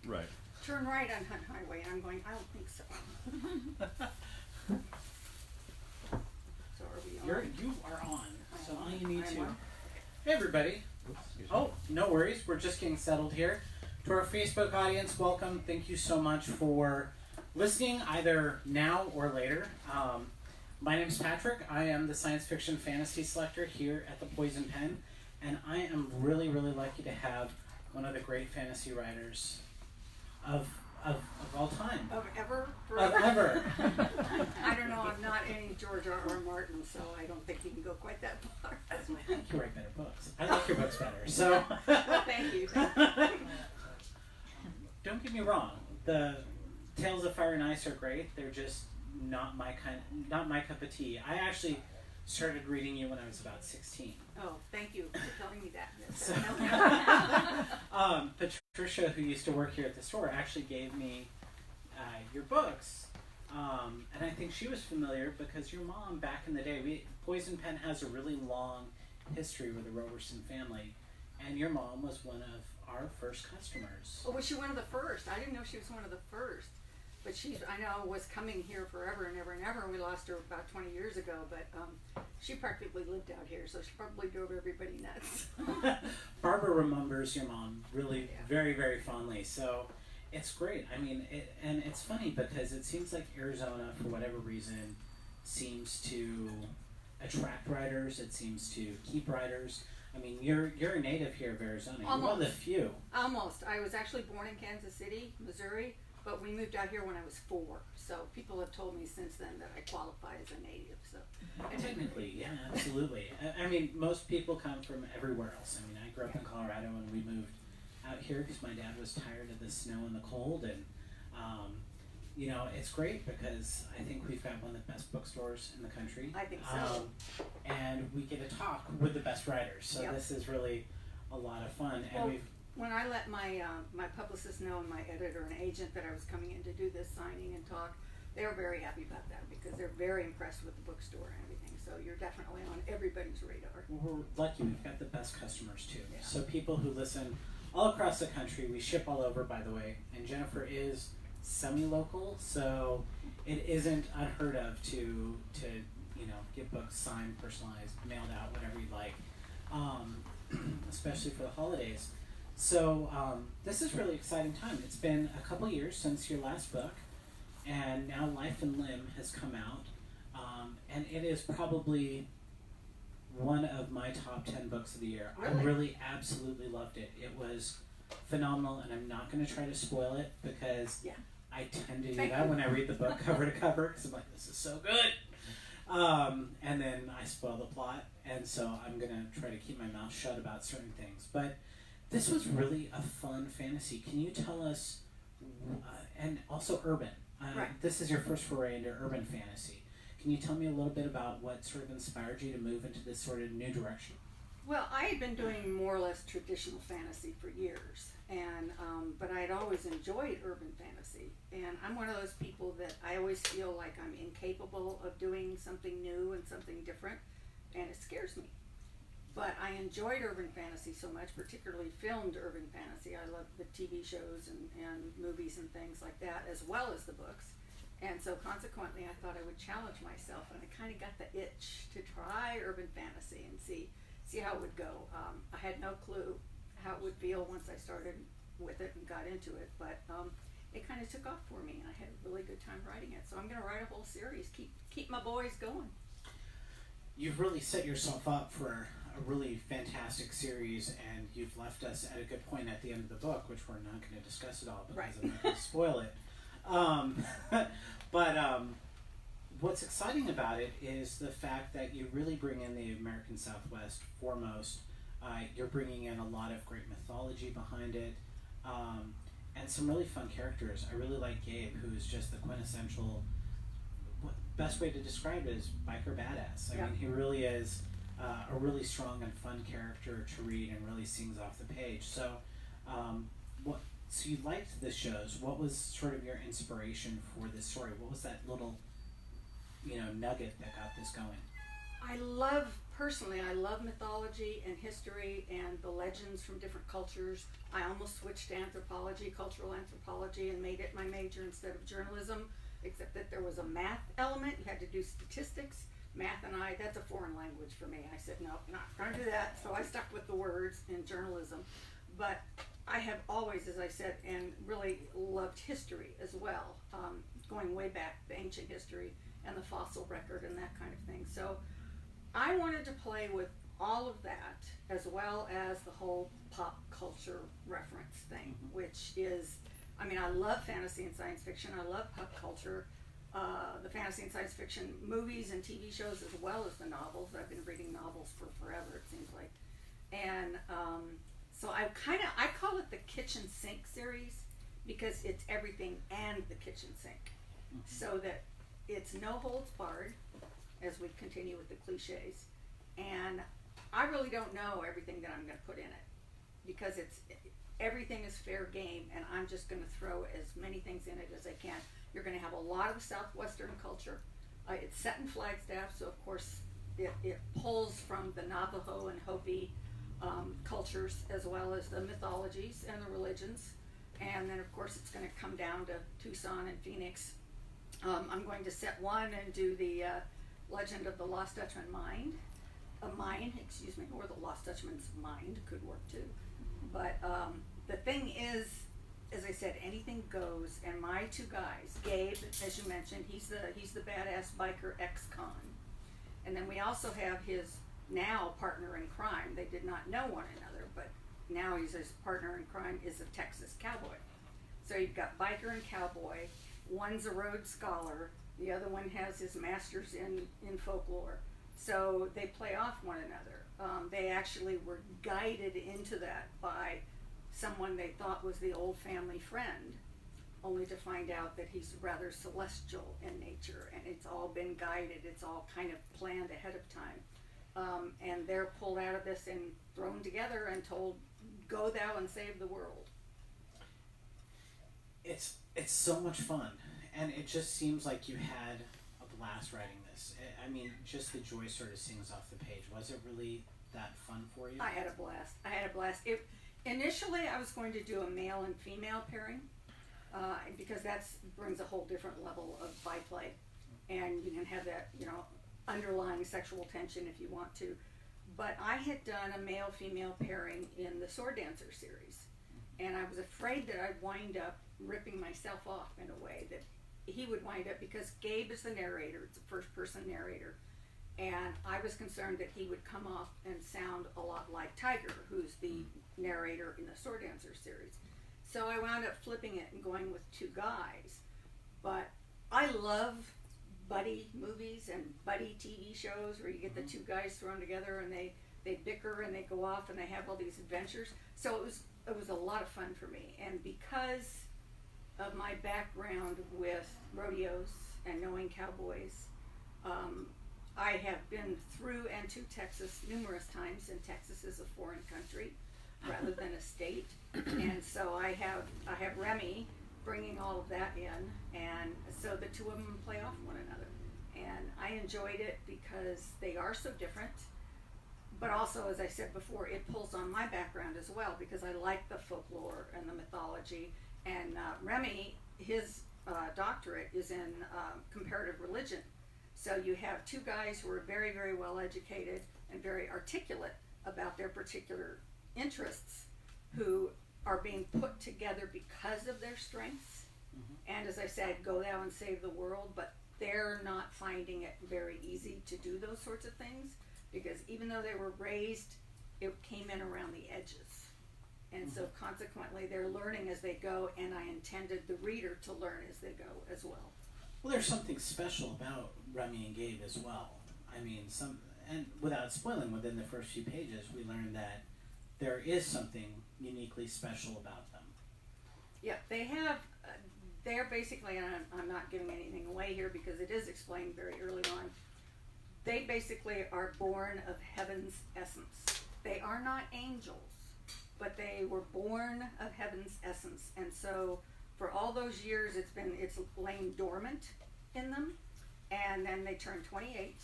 Right. turn right on Hunt Highway. And I'm going, I don't think so. So are we on? You are on. So all you need I'm to. on. Hey everybody. Oops, excuse me. Oh, no worries. We're just getting settled here. To our Facebook audience, welcome. Thank you so much for listening, either now or later. My name's Patrick. I am the science fiction fantasy selector here at the Poison Pen, and I am really, really lucky to have one of the great fantasy writers of all time. Of ever? Of Forever? ever. I don't know. I'm not any George R.R. Martin, so I don't think you can go quite that far. I think you write better books. I like your books better. So. Well, thank you. Don't get me wrong. The Tales of Fire and Ice are great. They're just not my cup of tea. I actually started reading you when I was about 16. Oh, thank you for telling me that. So, Patricia, who used to work here at the store, actually gave me your books, and I think she was familiar because your mom, back in the day, Poison Pen has a really long history with the Roberson family, and your mom was one of our first customers. Oh, was she one of the first? I didn't know she was one of the first. But I know, was coming here forever and ever and ever. We lost her about 20 years ago, but she practically lived out here, so she probably drove everybody nuts. Barbara remembers your mom really very, very fondly, so it's great. I mean, and it's funny because it seems like Arizona, for whatever reason, seems to attract writers. It seems to keep writers. I mean, you're a native here of Arizona. You're one of the few. Almost. I was actually born in Kansas City, Missouri, but we moved out here when I was 4. So people have told me since then that I qualify as a native. So Technically, yeah, absolutely. I mean, most people come from everywhere else. I mean, I grew up in Colorado and we moved out here because my dad was tired of the snow and the cold, and you know, it's great because I think we've got one of the best bookstores in the country. I think so. And we get to talk with the best writers, so this is really a lot of fun. And when I let my my publicist know and my editor and agent that I was coming in to do this signing and talk, they were very happy about that because they're very impressed with the bookstore and everything. So you're definitely on everybody's radar. We're lucky. We've got the best customers too. Yeah. So people who listen all across the country. We ship all over, by the way. And Jennifer is semi-local, so it isn't unheard of to you know, get books signed, personalized, mailed out, whatever you'd like, especially for the holidays. So this is really exciting time. It's been a couple years since your last book, and now Life and Limb has come out, and it is probably one of my top 10 books of the year. Really? I really absolutely loved it. It was phenomenal, and I'm not going to try to spoil it because I tend to do that when I read the book cover to cover because I'm like, this is so good. And then I spoil the plot, and so I'm going to try to keep my mouth shut about certain things. But this was really a fun fantasy. Can you tell us, and also urban, this is your first foray into urban fantasy. Can you tell me a little bit about what sort of inspired you to move into this sort of new direction? Well, I had been doing more or less traditional fantasy for years, and but I had always enjoyed urban fantasy. And I'm one of those people that I always feel like I'm incapable of doing something new and something different, and it scares me. But I enjoyed urban fantasy so much, particularly filmed urban fantasy. I love the TV shows and movies and things like that, as well as the books. And so consequently, I thought I would challenge myself, and I kind of got the itch to try urban fantasy and see how it would go. I had no clue how it would feel once I started with it and got into it, but it kind of took off for me, and I had a really good time writing it. So I'm going to write a whole series, keep my boys going. You've really set yourself up for a really fantastic series, and you've left us at a good point at the end of the book, which we're not going to discuss at all because I'm not going to spoil it. But what's exciting about it is the fact that you really bring in the American Southwest foremost. You're bringing in a lot of great mythology behind it, and some really fun characters. I really like Gabe, who's just the quintessential, best way to describe it is biker badass. I mean, he really is a really strong and fun character to read and really sings off the page. So, so you liked the shows. What was sort of your inspiration for this story? What was that little, nugget that got this going? I love personally, I love mythology and history and the legends from different cultures. I almost switched to anthropology, cultural anthropology, and made it my major instead of journalism, except that there was a math element. You had to do statistics. Math and that's a foreign language for me. I said, no, not going to do that. So I stuck with the words in journalism. But I have always, as I said, and really loved history as well, going way back, the ancient history and the fossil record and that kind of thing. So I wanted to play with all of that, as well as the whole pop culture reference thing, which is, I mean, I love fantasy and science fiction. I love pop culture, the fantasy and science fiction movies and TV shows, as well as the novels. I've been reading novels for forever, it seems like. And so I call it the kitchen sink series, because it's everything and the kitchen sink. So that it's no holds barred, as we continue with the cliches. And I really don't know everything that I'm going to put in it, because everything is fair game, and I'm just going to throw as many things in it as I can. You're going to have a lot of Southwestern culture. It's set in Flagstaff, so of course it pulls from the Navajo and Hopi cultures, as well as the mythologies and the religions. And then of course it's going to come down to Tucson and Phoenix. I'm going to set one and do the legend of the Lost Dutchman mine, or the Lost Dutchman's mind could work too. But the thing is, as I said, anything goes. And my two guys, Gabe, as you mentioned, he's the badass biker ex-con, and then we also have his now partner in crime. They did not know one another, but now he's his partner in crime is a Texas cowboy. So you've got biker and cowboy. One's a Rhodes Scholar. The other one has his master's in folklore. So they play off one another. They actually were guided into that by someone they thought was the old family friend, only to find out that he's rather celestial in nature, and it's all been guided. It's all kind of planned ahead of time. And they're pulled out of this and thrown together and told, go thou and save the world. It's so much fun, and it just seems like you had a blast writing this. I mean, just the joy sort of sings off the page. Was it really that fun for you? I had a blast. Initially, I was going to do a male and female pairing, because that brings a whole different level of byplay, and you can have that, underlying sexual tension if you want to. But I had done a male-female pairing in the Sword Dancer series, and I was afraid that I'd wind up ripping myself off in a way that he would wind up, because Gabe is the narrator, it's a first-person narrator, and I was concerned that he would come off and sound a lot like Tiger, who's the narrator in the Sword Dancer series. So I wound up flipping it and going with two guys. But I love buddy movies and buddy TV shows where you get the two guys thrown together and they bicker and they go off and they have all these adventures. So it was a lot of fun for me. And because of my background with rodeos and knowing cowboys, I have been through and to Texas numerous times, and Texas is a foreign country rather than a state. And so I have Remy bringing all of that in, and so the two of them play off one another. And I enjoyed it because they are so different, but also, as I said before, it pulls on my background as well, because I like the folklore and the mythology. And Remy, his doctorate is in comparative religion. So you have two guys who are very, very well educated and very articulate about their particular interests, who are being put together because of their strengths. And as I said, go thou and save the world, but they're not finding it very easy to do those sorts of things, because even though they were raised, it came in around the edges. And so consequently, they're learning as they go, and I intended the reader to learn as they go as well. Well, there's something special about Remy and Gabe as well. I mean, and without spoiling, within the first few pages, we learned that there is something uniquely special about them. Yeah, they have, they're basically, and I'm not giving anything away here because it is explained very early on, they basically are born of heaven's essence. They are not angels, but they were born of heaven's essence. And so for all those years, it's lain dormant in them. And then they turn 28,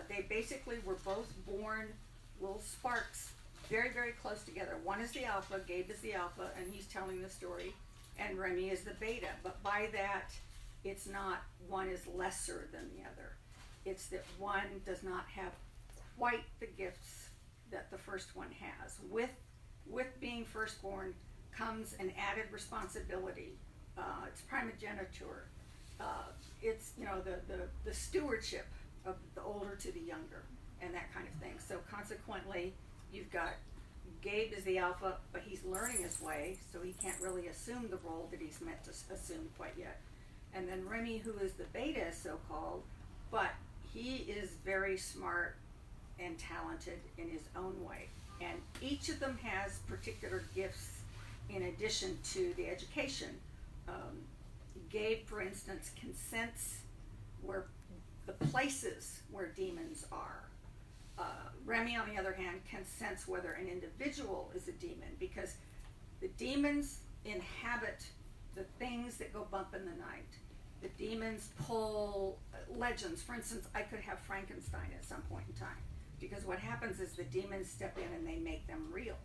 They basically were both born little sparks, very, very close together. One is the alpha, Gabe is the alpha, and he's telling the story, and Remy is the beta. But by that, it's not one is lesser than the other. It's that one does not have quite the gifts that the first one has. With being firstborn comes an added responsibility. It's primogeniture. It's the stewardship of the older to the younger and that kind of thing. So consequently, you've got Gabe is the alpha, but he's learning his way, so he can't really assume the role that he's meant to assume quite yet. And then Remy, who is the beta, so-called, but he is very smart and talented in his own way. And each of them has particular gifts in addition to the education. Gabe, for instance, can sense where the places where demons are. Remy, on the other hand, can sense whether an individual is a demon, because the demons inhabit the things that go bump in the night. The demons pull legends. For instance, I could have Frankenstein at some point in time, because what happens is the demons step in and they make them real.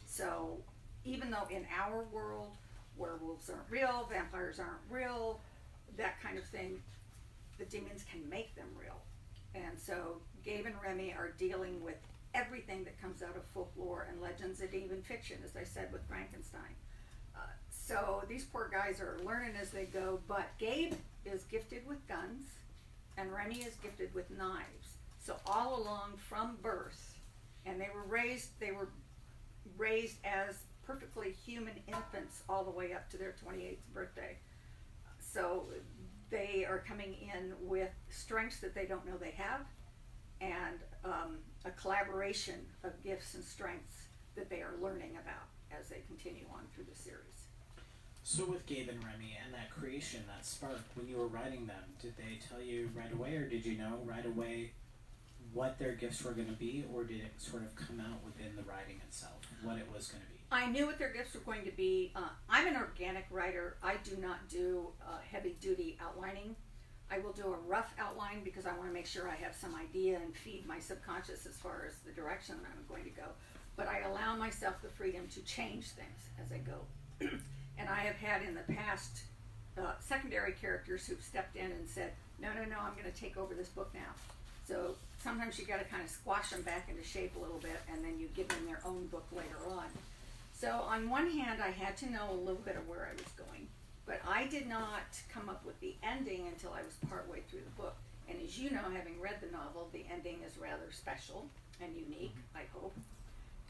So even though in our world, werewolves aren't real, vampires aren't real, that kind of thing, the demons can make them real. And so Gabe and Remy are dealing with everything that comes out of folklore and legends and even fiction, as I said with Frankenstein. So these poor guys are learning as they go, but Gabe is gifted with guns and Remy is gifted with knives. So all along from birth, and they were raised as perfectly human infants all the way up to their 28th birthday. So they are coming in with strengths that they don't know they have, and a collaboration of gifts and strengths that they are learning about as they continue on through the series. So with Gabe and Remy and that creation, that spark, when you were writing them, did they tell you right away, or did you know right away what their gifts were going to be, or did it sort of come out within the writing itself, what it was going to be? I knew what their gifts were going to be. I'm an organic writer. I do not do heavy-duty outlining. I will do a rough outline because I want to make sure I have some idea and feed my subconscious as far as the direction that I'm going to go. But I allow myself the freedom to change things as I go. And I have had in the past secondary characters who've stepped in and said, no, I'm going to take over this book now. So sometimes you got to kind of squash them back into shape a little bit, and then you give them their own book later on. So on one hand, I had to know a little bit of where I was going, but I did not come up with the ending until I was partway through the book. And as you know, having read the novel, the ending is rather special and unique, I hope.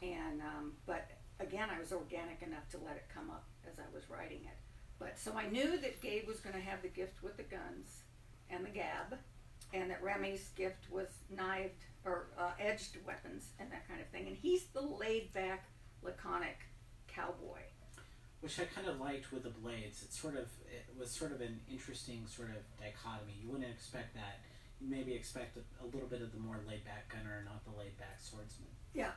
And but again, I was organic enough to let it come up as I was writing it. But so I knew that Gabe was going to have the gift with the guns and the gab, and that Remy's gift was knifed or edged weapons and that kind of thing. And he's the laid-back, laconic cowboy, which I kind of liked with the blades. It was sort of an interesting sort of dichotomy. You wouldn't expect that. You maybe expect a little bit of the more laid-back gunner, not the laid-back swordsman. Yeah.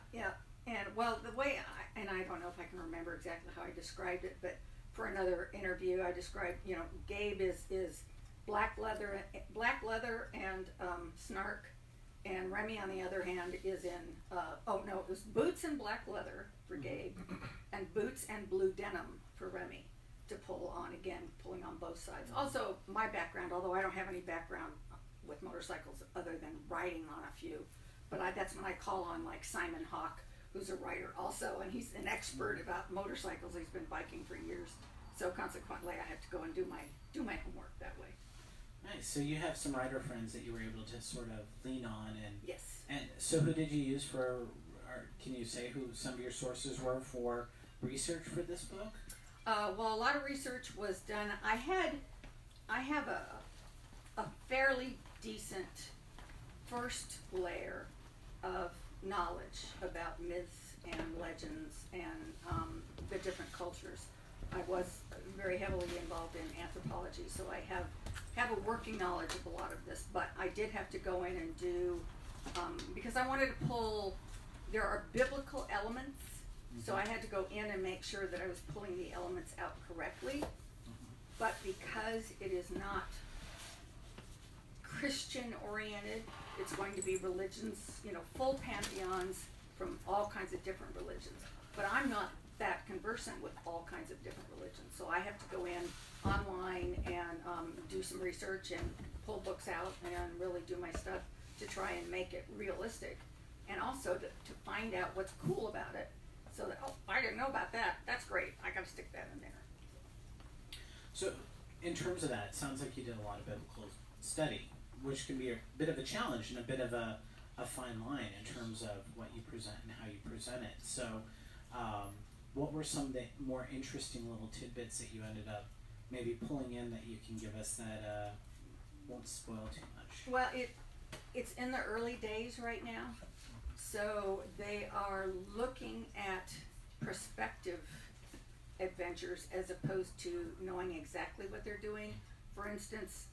And well, the way I don't know if I can remember exactly how I described it, but for another interview, I described, Gabe is black leather and snark, and Remy, on the other hand, is in it was boots and black leather for Gabe, and boots and blue denim for Remy to pull on, again, pulling on both sides. Also, my background, although I don't have any background with motorcycles other than riding on a few, but that's when I call on like Simon Hawke, who's a writer also, and he's an expert about motorcycles. He's been biking for years, so consequently I have to go and do my homework that way. Nice. So you have some writer friends that you were able to sort of lean on, and yes. And so who did you use for? Or can you say who some of your sources were for research for this book? Well, a lot of research was done. I have a fairly decent first layer of knowledge about myths and legends and the different cultures. I was very heavily involved in anthropology, so I have a working knowledge of a lot of this, but I did have to go in and do, because I wanted to pull, there are biblical elements, so I had to go in and make sure that I was pulling the elements out correctly, but because it is not Christian oriented, It's going to be religions, full pantheons from all kinds of different religions. But I'm not that conversant with all kinds of different religions. So I have to go in online and do some research and pull books out and really do my stuff to try and make it realistic. And also to find out what's cool about it, so that, oh, I didn't know about that. That's great. I got to stick that in there. So, in terms of that, it sounds like you did a lot of biblical study, which can be a bit of a challenge and a bit of a fine line in terms of what you present and how you present it. So, what were some of the more interesting little tidbits that you ended up maybe pulling in that you can give us that won't spoil too much? Well, it's in the early days right now. So they are looking at prospective adventures as opposed to knowing exactly what they're doing. For instance,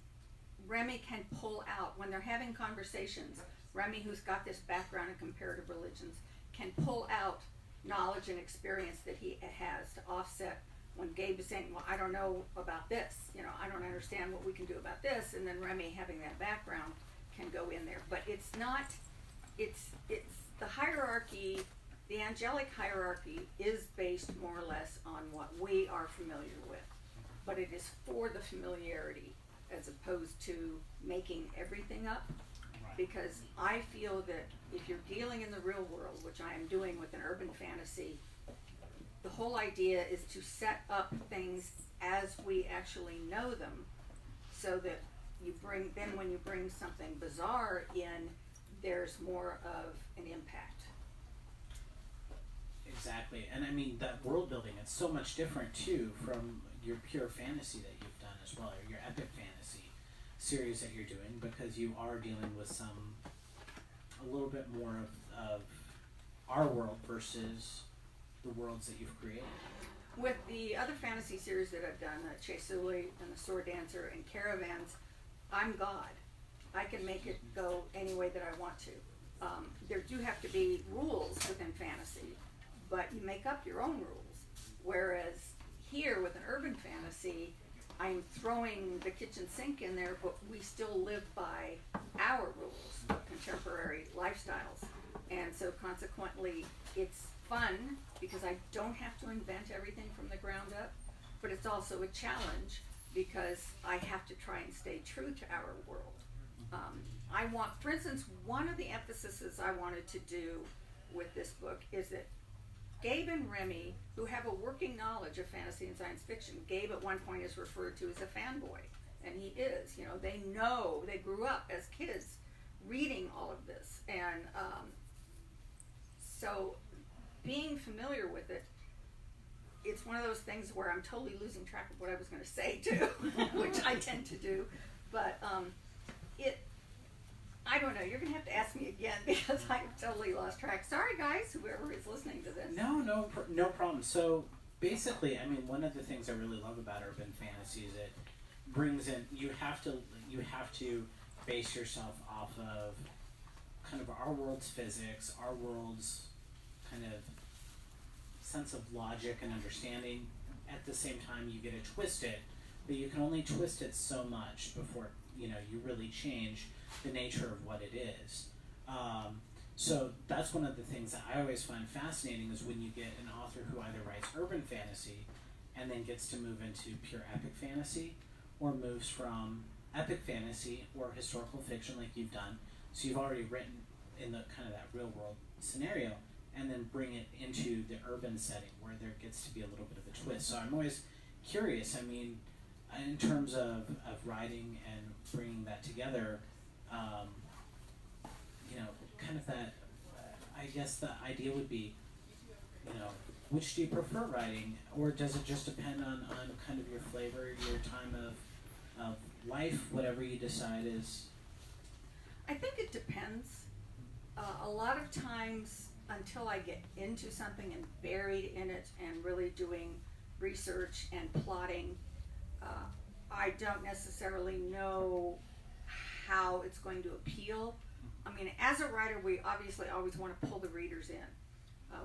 Remy can pull out, when they're having conversations, Remy, who's got this background in comparative religions, can pull out knowledge and experience that he has to offset when Gabe is saying, well, I don't know about this, I don't understand what we can do about this, and then Remy, having that background, can go in there. But it's not, it's the hierarchy, the angelic hierarchy is based more or less on what we are familiar with, but it is for the familiarity as opposed to making everything up. Right. Because I feel that if you're dealing in the real world, which I am doing with an urban fantasy, the whole idea is to set up things as we actually know them, so that when you bring something bizarre in, there's more of an impact. Exactly, and I mean that world building, it's so much different too from your pure fantasy that you've done as well, or your epic fantasy series that you're doing, because you are dealing with a little bit more of our world versus the worlds that you've created. With the other fantasy series that I've done, Chesuli and the Sword Dancer and Caravans, I'm God. I can make it go any way that I want to. There do have to be rules within fantasy, but you make up your own rules. Whereas here with an urban fantasy, I'm throwing the kitchen sink in there, but we still live by our rules of contemporary lifestyles. And so consequently, it's fun because I don't have to invent everything from the ground up, but it's also a challenge because I have to try and stay true to our world. I want, for instance, one of the emphases I wanted to do with this book is that Gabe and Remy, who have a working knowledge of fantasy and science fiction, Gabe at one point is referred to as a fanboy, and he is. They grew up as kids reading all of this, and so being familiar with it, it's one of those things where I'm totally losing track of what I was going to say too, which I tend to do, but I don't know. You're going to have to ask me again because I've totally lost track. Sorry, guys, whoever is listening to this. No problem. So basically, I mean, one of the things I really love about urban fantasy is it brings in. You have to base yourself off of kind of our world's physics, our world's kind of sense of logic and understanding. At the same time, you get to twist it, but you can only twist it so much before you really change the nature of what it is. So that's one of the things that I always find fascinating is when you get an author who either writes urban fantasy and then gets to move into pure epic fantasy, or moves from epic fantasy or historical fiction like you've done. So you've already written in the kind of that real world scenario, and then bring it into the urban setting where there gets to be a little bit of a twist. So I'm always curious, I mean, in terms of writing and bringing that together, kind of that, I guess the idea would be, which do you prefer writing, or does it just depend on kind of your flavor, your time of life, whatever you decide is? I think it depends. A lot of times, until I get into something and buried in it and really doing research and plotting, I don't necessarily know how it's going to appeal. I mean, as a writer, we obviously always want to pull the readers in.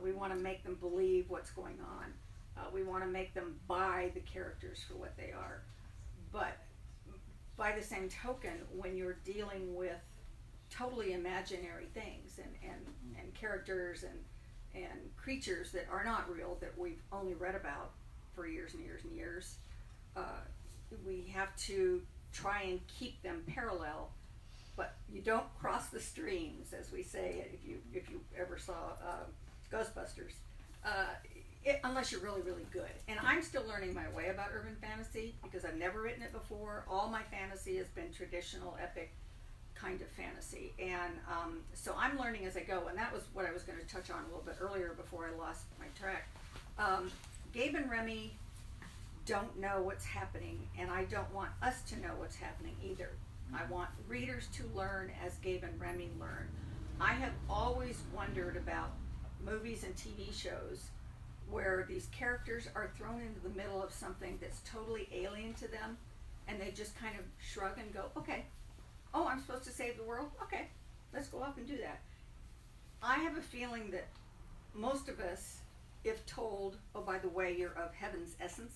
We want to make them believe what's going on. We want to make them buy the characters for what they are. But by the same token, when you're dealing with totally imaginary things and characters and creatures that are not real, that we've only read about for years and years and years. We have to try and keep them parallel, but you don't cross the streams, as we say, if you ever saw Ghostbusters, unless you're really, really good. And I'm still learning my way about urban fantasy because I've never written it before. All my fantasy has been traditional, epic kind of fantasy, and so I'm learning as I go. And that was what I was going to touch on a little bit earlier before I lost my track. Gabe and Remy don't know what's happening, and I don't want us to know what's happening either. I want readers to learn as Gabe and Remy learn. I have always wondered about movies and TV shows where these characters are thrown into the middle of something that's totally alien to them, and they just kind of shrug and go, okay, oh, I'm supposed to save the world? Okay, let's go off and do that. I have a feeling that most of us, if told, oh, by the way, you're of heaven's essence,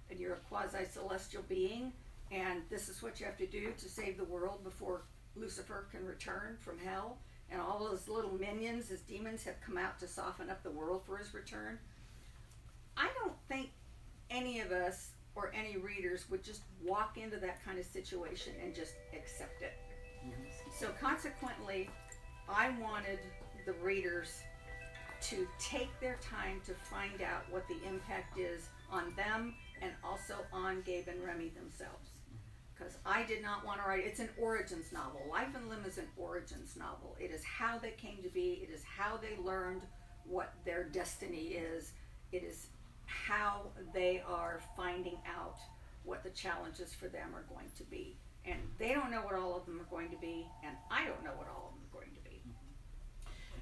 and you're a quasi-celestial being, and this is what you have to do to save the world before Lucifer can return from hell, and all those little minions, his demons, have come out to soften up the world for his return. I don't think any of us or any readers would just walk into that kind of situation and just accept it. So consequently, I wanted the readers to take their time to find out what the impact is on them and also on Gabe and Remy themselves. Because I did not want to write, it's an origins novel. Life and Limb is an origins novel. It is how they came to be. It is how they learned what their destiny is. It is how they are finding out what the challenges for them are going to be. And they don't know what all of them are going to be, and I don't know what all of them are going to be.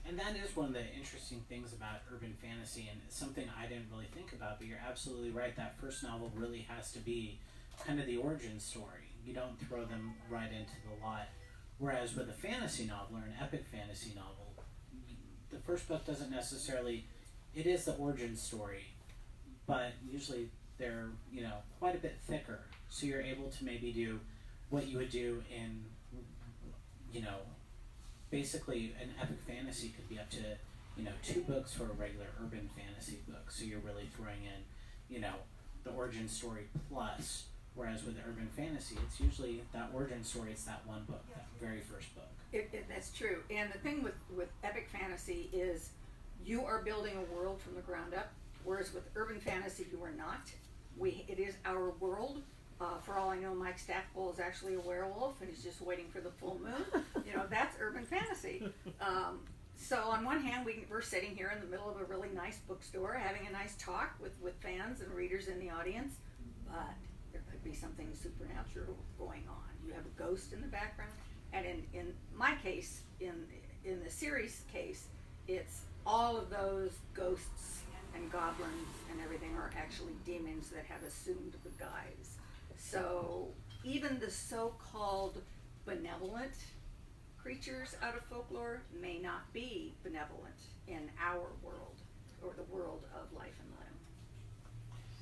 And that is one of the interesting things about urban fantasy, and it's something I didn't really think about, but you're absolutely right. That first novel really has to be kind of the origin story. You don't throw them right into the lot. Whereas with a fantasy novel or an epic fantasy novel, the first book doesn't necessarily, it is the origin story, but usually they're, quite a bit thicker. So you're able to maybe do what you would do in, basically an epic fantasy could be up to, 2 books for a regular urban fantasy book. So you're really throwing in, the origin story plus. Whereas with urban fantasy, it's usually that origin story, it's that one book, that very first book. That's true. And the thing with epic fantasy is you are building a world from the ground up, whereas with urban fantasy, you are not. It is our world. For all I know, Mike Stackpole is actually a werewolf, and he's just waiting for the full moon. That's urban fantasy. So on one hand, we're sitting here in the middle of a really nice bookstore, having a nice talk with fans and readers in the audience, but there could be something supernatural going on. You have a ghost in the background, and in my case, in the series case, it's all of those ghosts and goblins and everything are actually demons that have assumed the guise. So even the so-called benevolent creatures out of folklore may not be benevolent in our world or the world of Life and Limb.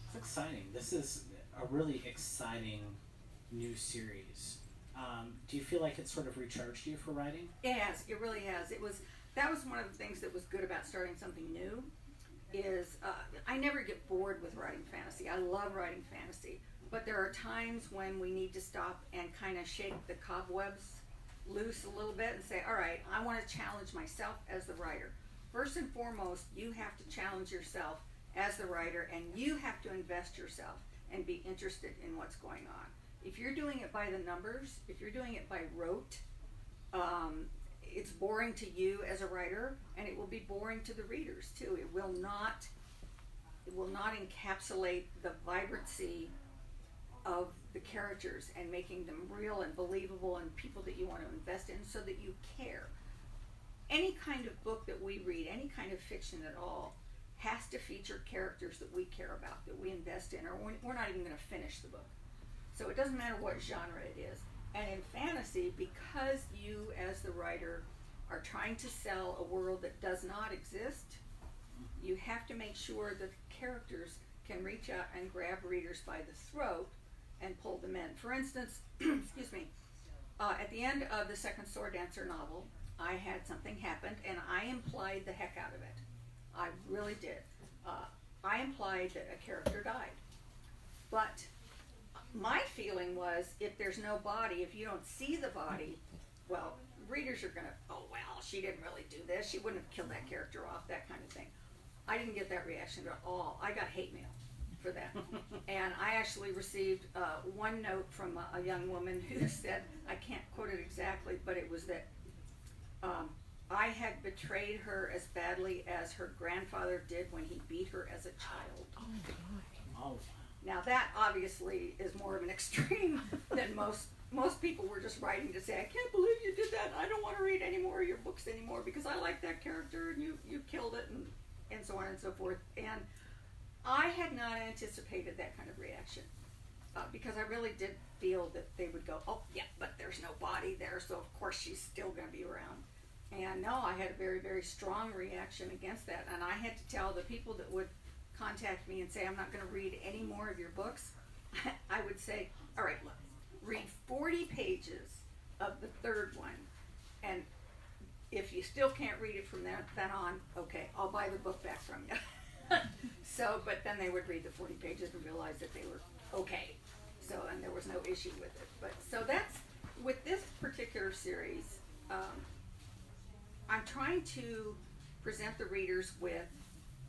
It's exciting. This is a really exciting new series. Do you feel like it sort of recharged you for writing? It has. It really has. That was one of the things that was good about starting something new. Is I never get bored with writing fantasy. I love writing fantasy, but there are times when we need to stop and kind of shake the cobwebs loose a little bit and say, all right, I want to challenge myself as the writer. First and foremost, you have to challenge yourself as the writer, and you have to invest yourself and be interested in what's going on. If you're doing it by the numbers, if you're doing it by rote, it's boring to you as a writer, and it will be boring to the readers too. It will not encapsulate the vibrancy of the characters and making them real and believable and people that you want to invest in so that you care. Any kind of book that we read, any kind of fiction at all, has to feature characters that we care about, that we invest in, or we're not even going to finish the book. So it doesn't matter what genre it is. And in fantasy, because you as the writer are trying to sell a world that does not exist, you have to make sure that the characters can reach out and grab readers by the throat and pull them in. For instance, excuse me, at the end of the second Sword Dancer novel, I had something happen, and I implied the heck out of it. I really did. I implied that a character died. But my feeling was, if there's no body, if you don't see the body, well, readers are gonna, oh well, she didn't really do this. She wouldn't have killed that character off, that kind of thing. I didn't get that reaction at all. I got hate mail for that. And I actually received one note from a young woman who said, I can't quote it exactly, but it was that I had betrayed her as badly as her grandfather did when he beat her as a child. Oh. Now that obviously is more of an extreme than most people were just writing to say, I can't believe you did that. I don't want to read any more of your books anymore because I like that character and you killed it and so on and so forth. And I had not anticipated that kind of reaction because I really did feel that they would go, oh yeah, but there's no body there, so of course she's still going to be around. And no, I had a very, very strong reaction against that. And I had to tell the people that would contact me and say, I'm not going to read any more of your books. I would say, all right, look, read 40 pages of the third one. And if you still can't read it from then on, okay, I'll buy the book back from you. So, but then they would read the 40 pages and realize that they were okay. So, and there was no issue with it. But so that's, with this particular series, I'm trying to present the readers with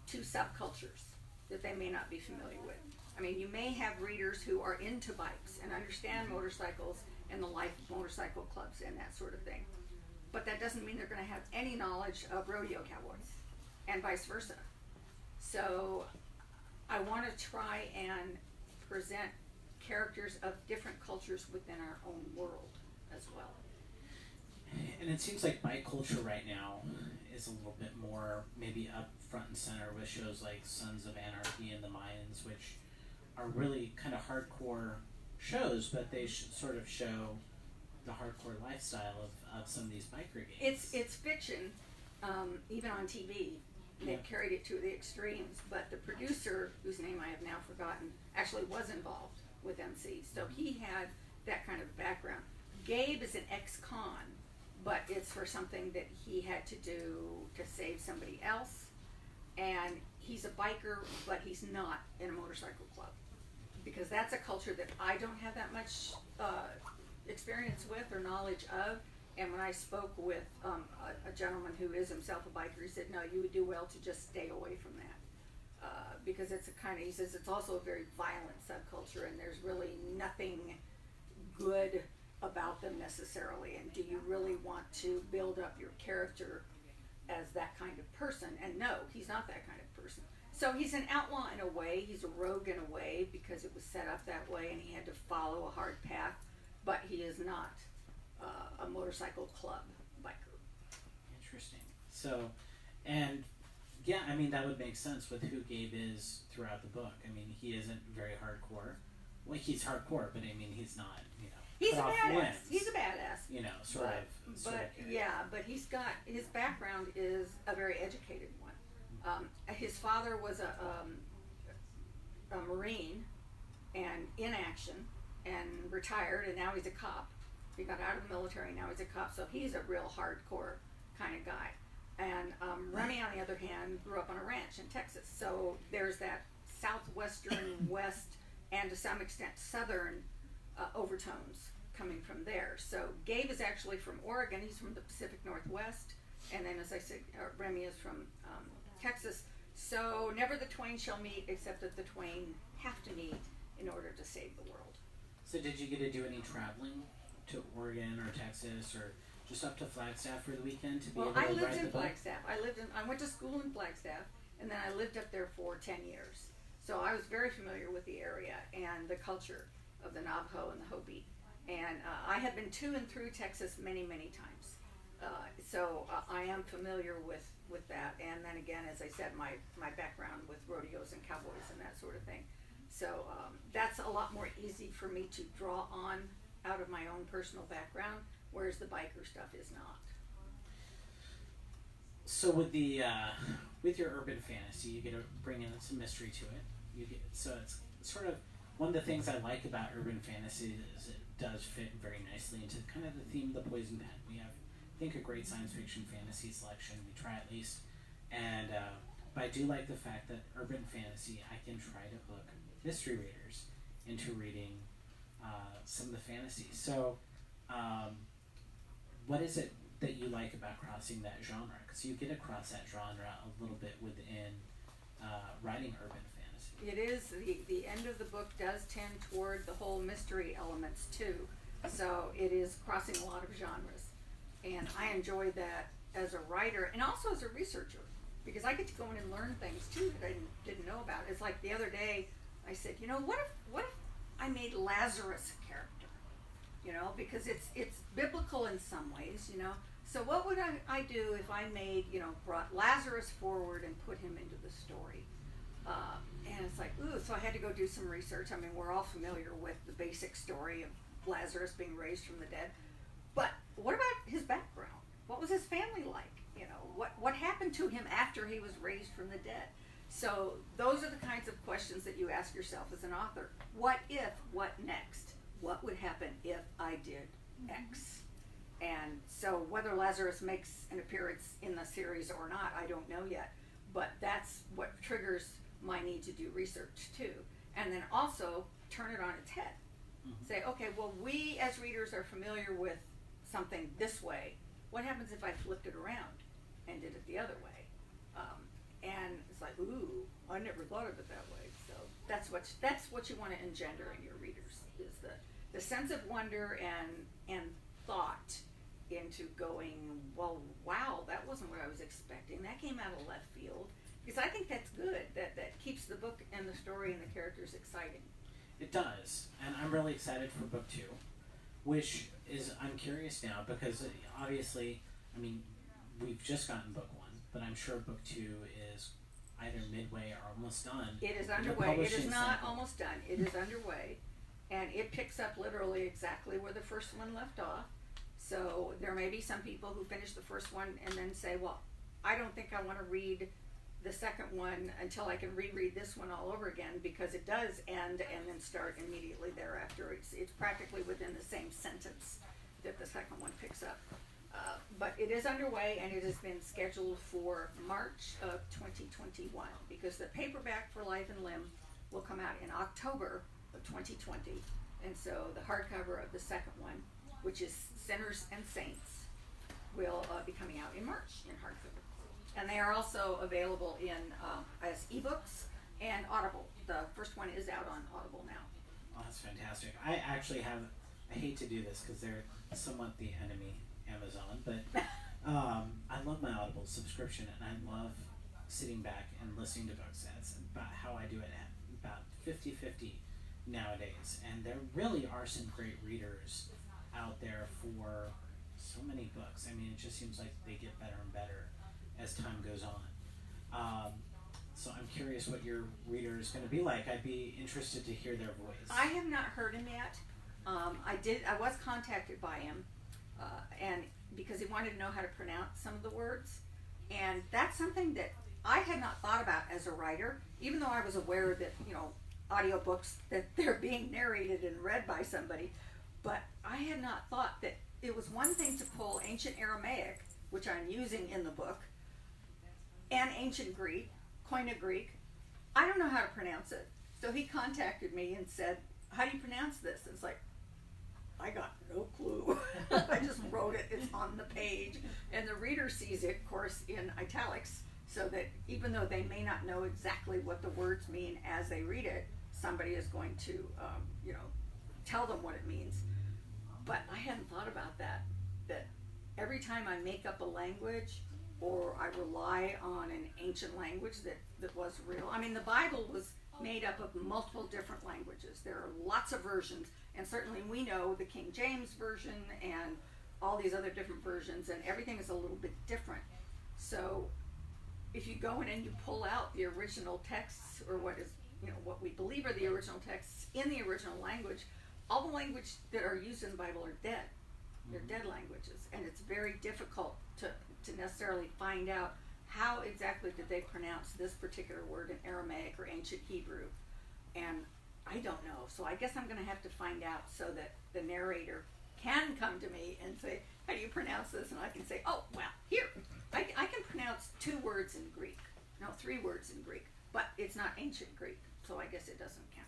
two subcultures that they may not be familiar with. I mean, you may have readers who are into bikes and understand motorcycles and the life of motorcycle clubs and that sort of thing. But that doesn't mean they're going to have any knowledge of rodeo cowboys and vice versa. So I want to try and present characters of different cultures within our own world as well. And it seems like bike culture right now is a little bit more maybe up front and center with shows like Sons of Anarchy and the Mayans, which are really kind of hardcore shows, but they sort of show the hardcore lifestyle of some of these biker gangs. It's fiction, even on TV. They've carried it to the extremes, but the producer, whose name I have now forgotten, actually was involved with MC, so he had that kind of background. Gabe is an ex-con, but it's for something that he had to do to save somebody else, and he's a biker, but he's not in a motorcycle club, because that's a culture that I don't have that much experience with or knowledge of. And when I spoke with a gentleman who is himself a biker, he said, no, you would do well to just stay away from that. Because it's a kind of, he says, it's also a very violent subculture, and there's really nothing good about them necessarily. And do you really want to build up your character as that kind of person? And no, he's not that kind of person. So he's an outlaw in a way, he's a rogue in a way, because it was set up that way and he had to follow a hard path, but he is not a motorcycle club biker. Interesting. So, and yeah, I mean, that would make sense with who Gabe is throughout the book. I mean, he isn't very hardcore. Well, he's hardcore, but I mean, he's not, you know, he's a badass. He's a badass. You know, sort of yeah, but he's got, his background is a very educated one. His father was a Marine and in action and retired, and now he's a cop. He got out of the military, now he's a cop, so he's a real hardcore kind of guy. And Remy, on the other hand, grew up on a ranch in Texas, so there's that southwestern, west, and to some extent southern overtones coming from there. So Gabe is actually from Oregon, he's from the Pacific Northwest, and then as I said, Remy is from Texas. So never the twain shall meet, except that the twain have to meet in order to save the world. So did you get to do any traveling to Oregon or Texas or just up to Flagstaff for the weekend to be able to ride the bike? Well, I lived in Flagstaff. I went to school in Flagstaff, and then I lived up there for 10 years. So I was very familiar with the area and the culture of the Navajo and the Hopi. And I have been to and through Texas many, many times. So I am familiar with that. And then again, as I said, my background with rodeos and cowboys and that sort of thing. So that's a lot more easy for me to draw on out of my own personal background, whereas the biker stuff is not. So with the with your urban fantasy, you get to bring in some mystery to it. So it's sort of one of the things I like about urban fantasy is it does fit very nicely into kind of the theme of the Poison Pen. We have, I think, a great science fiction fantasy selection. We try at least, and but I do like the fact that urban fantasy, I can try to hook mystery readers into reading some of the fantasy. So, what is it that you like about crossing that genre? Because you get across that genre a little bit within writing urban fantasy. It is, the end of the book does tend toward the whole mystery elements too. So it is crossing a lot of genres. And I enjoy that as a writer and also as a researcher, because I get to go in and learn things too that I didn't know about. It's like the other day I said, you know, what if I made Lazarus a character? You know, because it's biblical in some ways, you know. So what would I do if I made, you know, brought Lazarus forward and put him into the story? And it's like, ooh, so I had to go do some research. I mean, we're all familiar with the basic story of Lazarus being raised from the dead. But what about his background? What was his family like? You know, what happened to him after he was raised from the dead? So those are the kinds of questions that you ask yourself as an author. What if, what next? What would happen if I did X? And so whether Lazarus makes an appearance in the series or not, I don't know yet. But that's what triggers my need to do research too. And then also turn it on its head. Mm-hmm. Say, okay, well, we as readers are familiar with something this way. What happens if I flipped it around and did it the other way? And it's like, ooh, I never thought of it that way. So that's what you want to engender in your readers, is the sense of wonder and thought into going, well, wow, that wasn't what I was expecting. That came out of left field. Because I think that's good. That keeps the book and the story and the characters exciting. It does, and I'm really excited for book 2, which is, I'm curious now, because obviously, I mean, we've just gotten book 1, but I'm sure book 2 is either midway or almost done. It is underway. It is not almost done. It is underway, and it picks up literally exactly where the first one left off. So there may be some people who finish the first one and then say, well, I don't think I want to read the second one until I can reread this one all over again, because it does end and then start immediately thereafter. It's practically within the same sentence that the second one picks up. But it is underway, and it has been scheduled for March of 2021, because the paperback for Life and Limb will come out in October of 2020. And so the hardcover of the second one, which is Sinners and Saints, will be coming out in March in hardcover. And they are also available in as ebooks and Audible. The first one is out on Audible now. Oh, that's fantastic. I actually have, I hate to do this because they're somewhat the enemy, Amazon, but I love my Audible subscription, and I love sitting back and listening to books. That's about how I do it, at about 50-50 nowadays. And there really are some great readers out there for so many books. I mean, it just seems like they get better and better as time goes on. So I'm curious what your reader is going to be like. I'd be interested to hear their voice. I have not heard him yet. I was contacted by him, and because he wanted to know how to pronounce some of the words, and that's something that I had not thought about as a writer, even though I was aware that, you know, audiobooks, that they're being narrated and read by somebody, but I had not thought that it was one thing to pull ancient Aramaic, which I'm using in the book, and ancient Greek, Koine Greek. I don't know how to pronounce it. So he contacted me and said, how do you pronounce this? It's like, I got no clue. I just wrote it, it's on the page. And the reader sees it, of course, in italics, so that even though they may not know exactly what the words mean as they read it, somebody is going to, you know, tell them what it means. But I hadn't thought about that every time I make up a language, or I rely on an ancient language that was real. I mean, the Bible was made up of multiple different languages. There are lots of versions, and certainly we know the King James Version and all these other different versions, and everything is a little bit different. So if you go in and you pull out the original texts, or what is, you know, what we believe are the original texts in the original language, all the language that are used in the Bible are dead. They're dead languages, and it's very difficult to necessarily find out how exactly did they pronounce this particular word in Aramaic or ancient Hebrew. And I don't know. So I guess I'm going to have to find out so that the narrator can come to me and say, how do you pronounce this? And I can say, oh, well, here. I can pronounce 2 words in Greek. No, 3 words in Greek. But it's not ancient Greek, so I guess it doesn't count.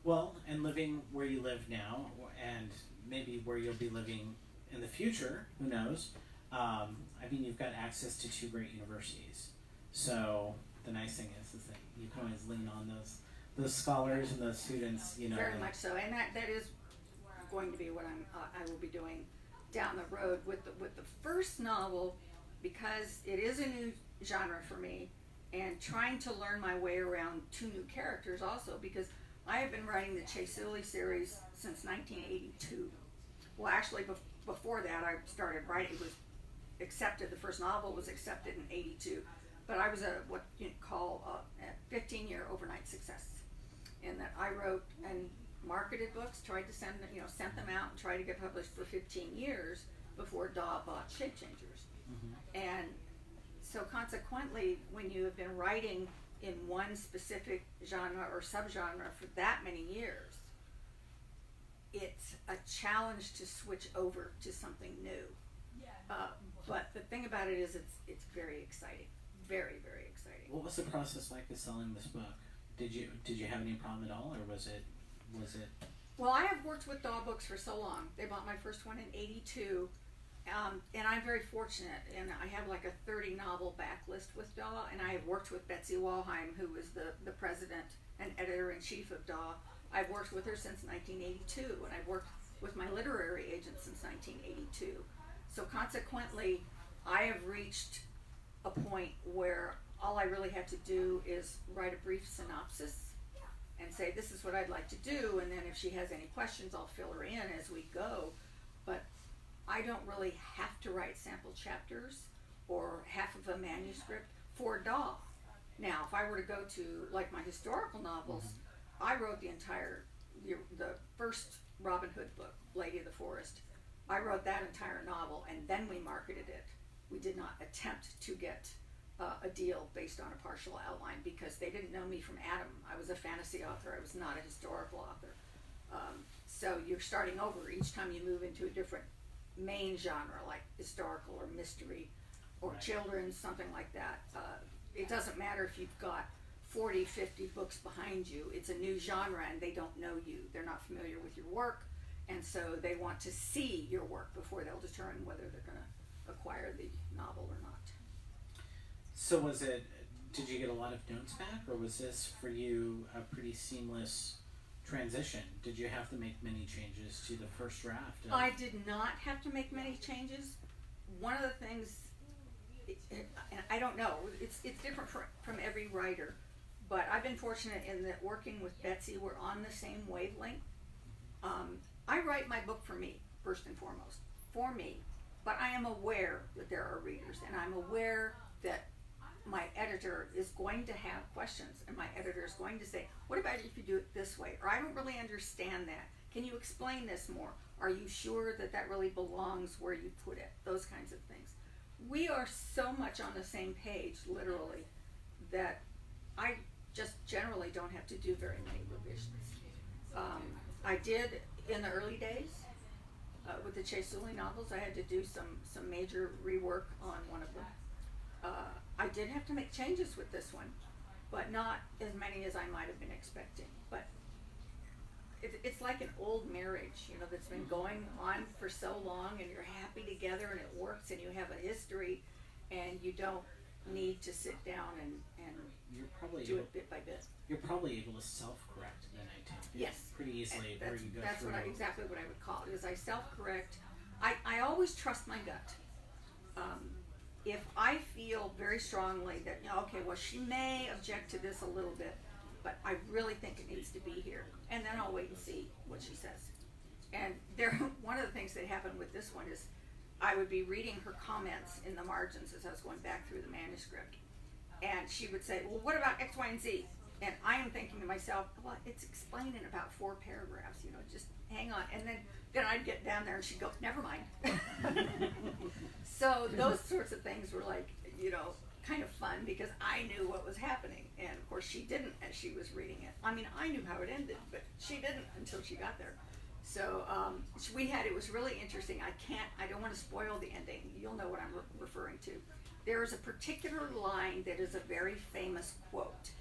Well, and living where you live now, and maybe where you'll be living in the future, who knows? I mean, you've got access to 2 great universities. So the nice thing is that you can always lean on those scholars and those students. You know, very much so, and that is going to be what I will be doing down the road with the first novel, because it is a new genre for me, and trying to learn my way around 2 new characters also, because I have been writing the Chasuli series since 1982. Well, actually, before that, I started writing. It was accepted. The first novel was accepted in '82, but I was what you call a 15-year overnight success, in that I wrote and marketed books, tried to sent them out, and tried to get published for 15 years before Daw bought Shape Changers. And so consequently, when you have been writing in one specific genre or subgenre for that many years, it's a challenge to switch over to something new. But the thing about it is, it's very exciting, very, very exciting. What was the process like of selling this book? Did you have any problem at all, or was it? Well, I have worked with Daw Books for so long. They bought my first one in '82, and I'm very fortunate. And I have like a 30 novel backlist with Daw, and I have worked with Betsy Walheim, who was the president and editor-in-chief of Daw. I've worked with her since 1982, and I've worked with my literary agent since 1982. So consequently, I have reached a point where all I really have to do is write a brief synopsis and say, this is what I'd like to do, and then if she has any questions, I'll fill her in as we go. But I don't really have to write sample chapters or half of a manuscript for Daw. Now, if I were to go to like my historical novels, I wrote the first Robin Hood book, Lady of the Forest. I wrote that entire novel, and then we marketed it. We did not attempt to get a deal based on a partial outline, because they didn't know me from Adam. I was a fantasy author. I was not a historical author. So you're starting over each time you move into a different main genre, like historical or mystery or children's, something like that. It doesn't matter if you've got 40, 50 books behind you. It's a new genre, and they don't know you. They're not familiar with your work, and so they want to see your work before they'll determine whether they're going to acquire the novel or not. So did you get a lot of notes back, or was this for you a pretty seamless transition? Did you have to make many changes to the first draft? I did not have to make many changes. One of the things, and I don't know, it's different from every writer, but I've been fortunate in that working with Betsy, we're on the same wavelength. I write my book for me, first and foremost, for me, but I am aware that there are readers, and I'm aware that my editor is going to have questions, and my editor is going to say, what about if you do it this way? Or I don't really understand that. Can you explain this more? Are you sure that that really belongs where you put it? Those kinds of things. We are so much on the same page, literally, that I just generally don't have to do very many revisions. I did in the early days with the Chasuli novels. I had to do some major rework on one of them. I did have to make changes with this one, but not as many as I might have been expecting. But it's like an old marriage, that's been going on for so long, and you're happy together, and it works, and you have a history, and you don't need to sit down and do it bit by bit. You're probably able to self-correct then, I take it. Yes. Pretty easily where you go that's through. That's exactly what I would call it, is I self-correct. I always trust my gut. If I feel very strongly that, okay, well, she may object to this a little bit, but I really think it needs to be here, and then I'll wait and see what she says. And one of the things that happened with this one is I would be reading her comments in the margins as I was going back through the manuscript, and she would say, well, what about X, Y, and Z? And I am thinking to myself, well, it's explained in about 4 paragraphs, just hang on. And then I'd get down there and she'd go, never mind. So those sorts of things were like, kind of fun because I knew what was happening, and of course she didn't as she was reading it. I mean, I knew how it ended, but she didn't until she got there. So it was really interesting. I don't want to spoil the ending. You'll know what I'm referring to. There is a particular line that is a very famous quote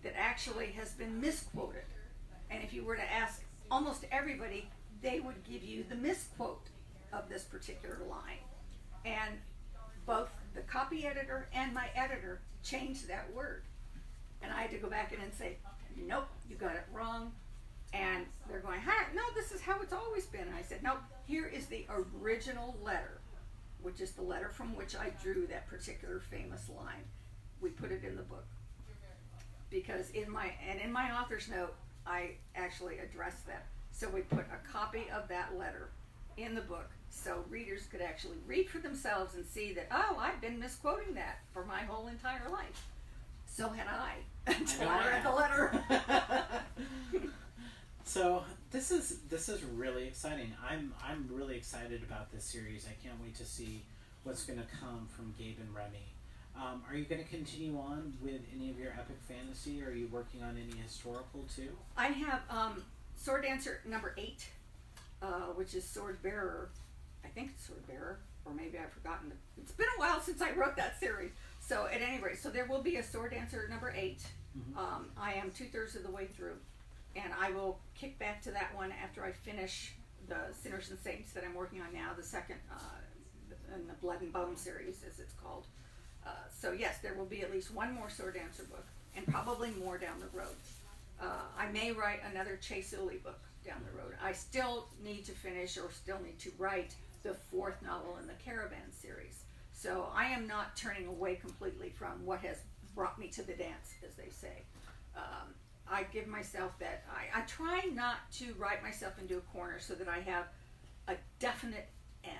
that actually has been misquoted. And if you were to ask almost everybody, they would give you the misquote of this particular line. And both the copy editor and my editor changed that word. And I had to go back in and say, nope, you got it wrong. And they're going, no, this is how it's always been. And I said, nope, here is the original letter, which is the letter from which I drew that particular famous line. We put it in the book. Because in my author's note, I actually addressed that. So we put a copy of that letter in the book so readers could actually read for themselves and see that, oh, I've been misquoting that for my whole entire life. So had I until I read the letter. So this is really exciting. I'm really excited about this series. I can't wait to see what's going to come from Gabe and Remy. Are you going to continue on with any of your epic fantasy? Or are you working on any historical too? I have Sword Dancer number 8, which is Sword Bearer. I think it's Sword Bearer, or maybe I've forgotten. It's been a while since I wrote that series. So at any rate, so there will be a Sword Dancer number 8. Mm-hmm. I am 2/3 of the way through, and I will kick back to that one after I finish the Sinners and Saints that I'm working on now, the second in the Blood and Bone series, as it's called. So yes, there will be at least one more Sword Dancer book, and probably more down the road. I may write another Chase Uli book down the road. I still need to finish, or still need to write, the 4th novel in the Caravan series. So I am not turning away completely from what has brought me to the dance, as they say. I give myself that, I try not to write myself into a corner so that I have a definite end.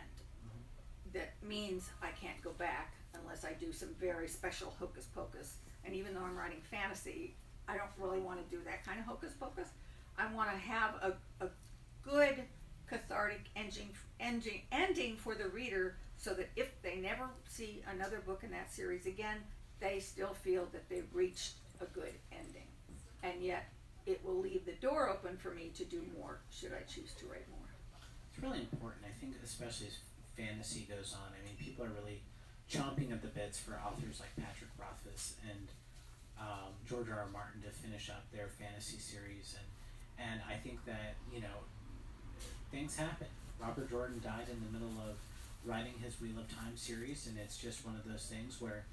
That means I can't go back unless I do some very special hocus pocus. And even though I'm writing fantasy, I don't really want to do that kind of hocus pocus. I want to have a good cathartic ending for the reader, so that if they never see another book in that series again, they still feel that they've reached a good ending. And yet it will leave the door open for me to do more, should I choose to write more. It's really important, I think, especially as fantasy goes on. I mean, people are really chomping at the bits for authors like Patrick Rothfuss and George R. R. Martin to finish up their fantasy series, and I think that, things happen. Robert Jordan died in the middle of writing his Wheel of Time series, and it's just one of those things where,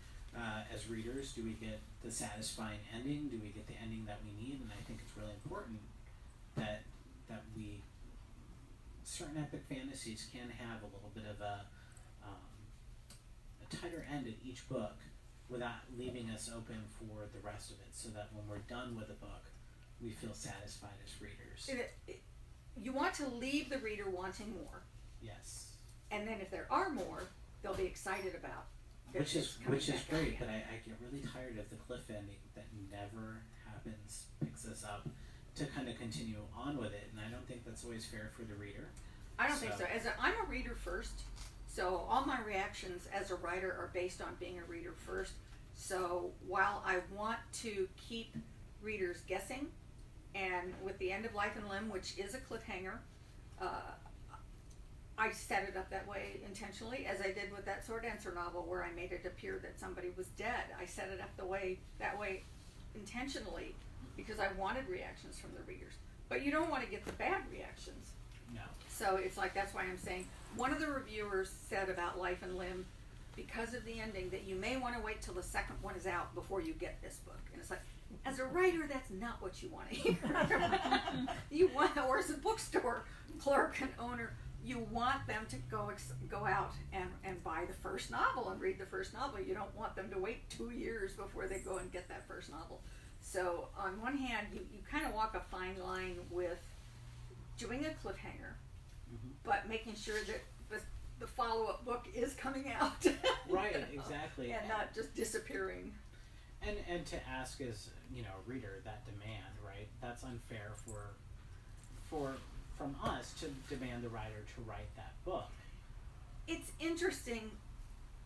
as readers, do we get the satisfying ending? Do we get the ending that we need? And I think it's really important that we, certain epic fantasies can have a little bit of a tighter end at each book, without leaving us open for the rest of it, so that when we're done with a book, we feel satisfied as readers. You want to leave the reader wanting more. Yes. And then if there are more, they'll be excited about. Which is great, but I get really tired of the cliff ending that never happens, picks us up to kind of continue on with it, and I don't think that's always fair for the reader. I don't think so. I'm a reader first, so all my reactions as a writer are based on being a reader first. So while I want to keep readers guessing, and with the end of Life and Limb, which is a cliffhanger, I set it up that way intentionally, as I did with that Sword Dancer novel where I made it appear that somebody was dead. I set it up that way intentionally because I wanted reactions from the readers. But you don't want to get the bad reactions. No. So it's like, that's why I'm saying, one of the reviewers said about Life and Limb, because of the ending, that you may want to wait till the second one is out before you get this book. And it's like, as a writer, that's not what you want to hear. You want, or as a bookstore clerk and owner, you want them to go out and buy the first novel and read the first novel. You don't want them to wait 2 years before they go and get that first novel. So on one hand, you kind of walk a fine line with doing a cliffhanger, but making sure that the follow-up book is coming out. Right, exactly. And not just disappearing. And to ask as, a reader that demand, right? That's unfair from us to demand the writer to write that book. It's interesting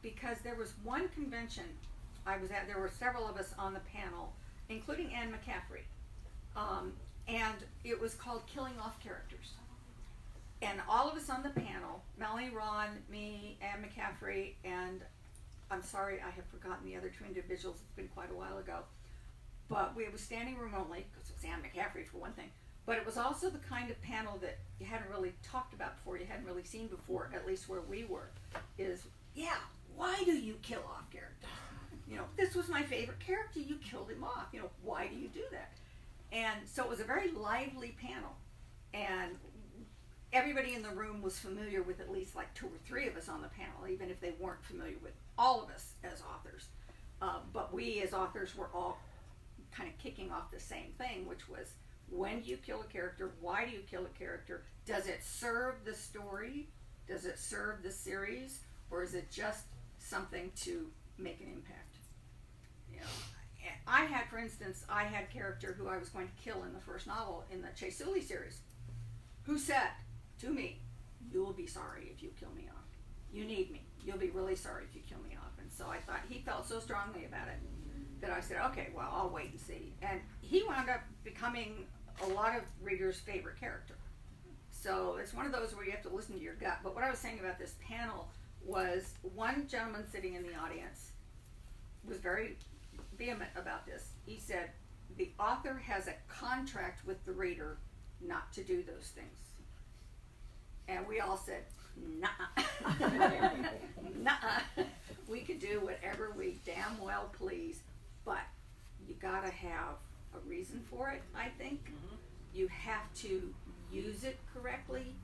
because there was one convention I was at, there were several of us on the panel, including Anne McCaffrey, and it was called Killing Off Characters. And all of us on the panel, Melanie Ron, me, Anne McCaffrey, and I'm sorry I have forgotten the other two individuals, it's been quite a while ago, but we were standing room only, because it was Anne McCaffrey for one thing, but it was also the kind of panel that you hadn't really talked about before, you hadn't really seen before, at least where we were, is, yeah, why do you kill off characters? You know, this was my favorite character, you killed him off, you know, why do you do that? And so it was a very lively panel, and everybody in the room was familiar with at least like 2 or 3 of us on the panel, even if they weren't familiar with all of us as authors. But we as authors were all kind of kicking off the same thing, which was, when do you kill a character? Why do you kill a character? Does it serve the story? Does it serve the series? Or is it just something to make an impact? You know, I had, for instance, I had a character who I was going to kill in the first novel in the Chasuli series, who said to me, "You will be sorry if you kill me off. You need me. You'll be really sorry if you kill me off." And so I thought, he felt so strongly about it that I said, okay, well, I'll wait and see. And he wound up becoming a lot of readers' favorite character. So it's one of those where you have to listen to your gut. But what I was saying about this panel was, one gentleman sitting in the audience was very vehement about this. He said, the author has a contract with the reader not to do those things. And we all said, nah. Nuh-uh. We could do whatever we damn well please, but you gotta have a reason for it, I think. Mm-hmm. You have to use it correctly.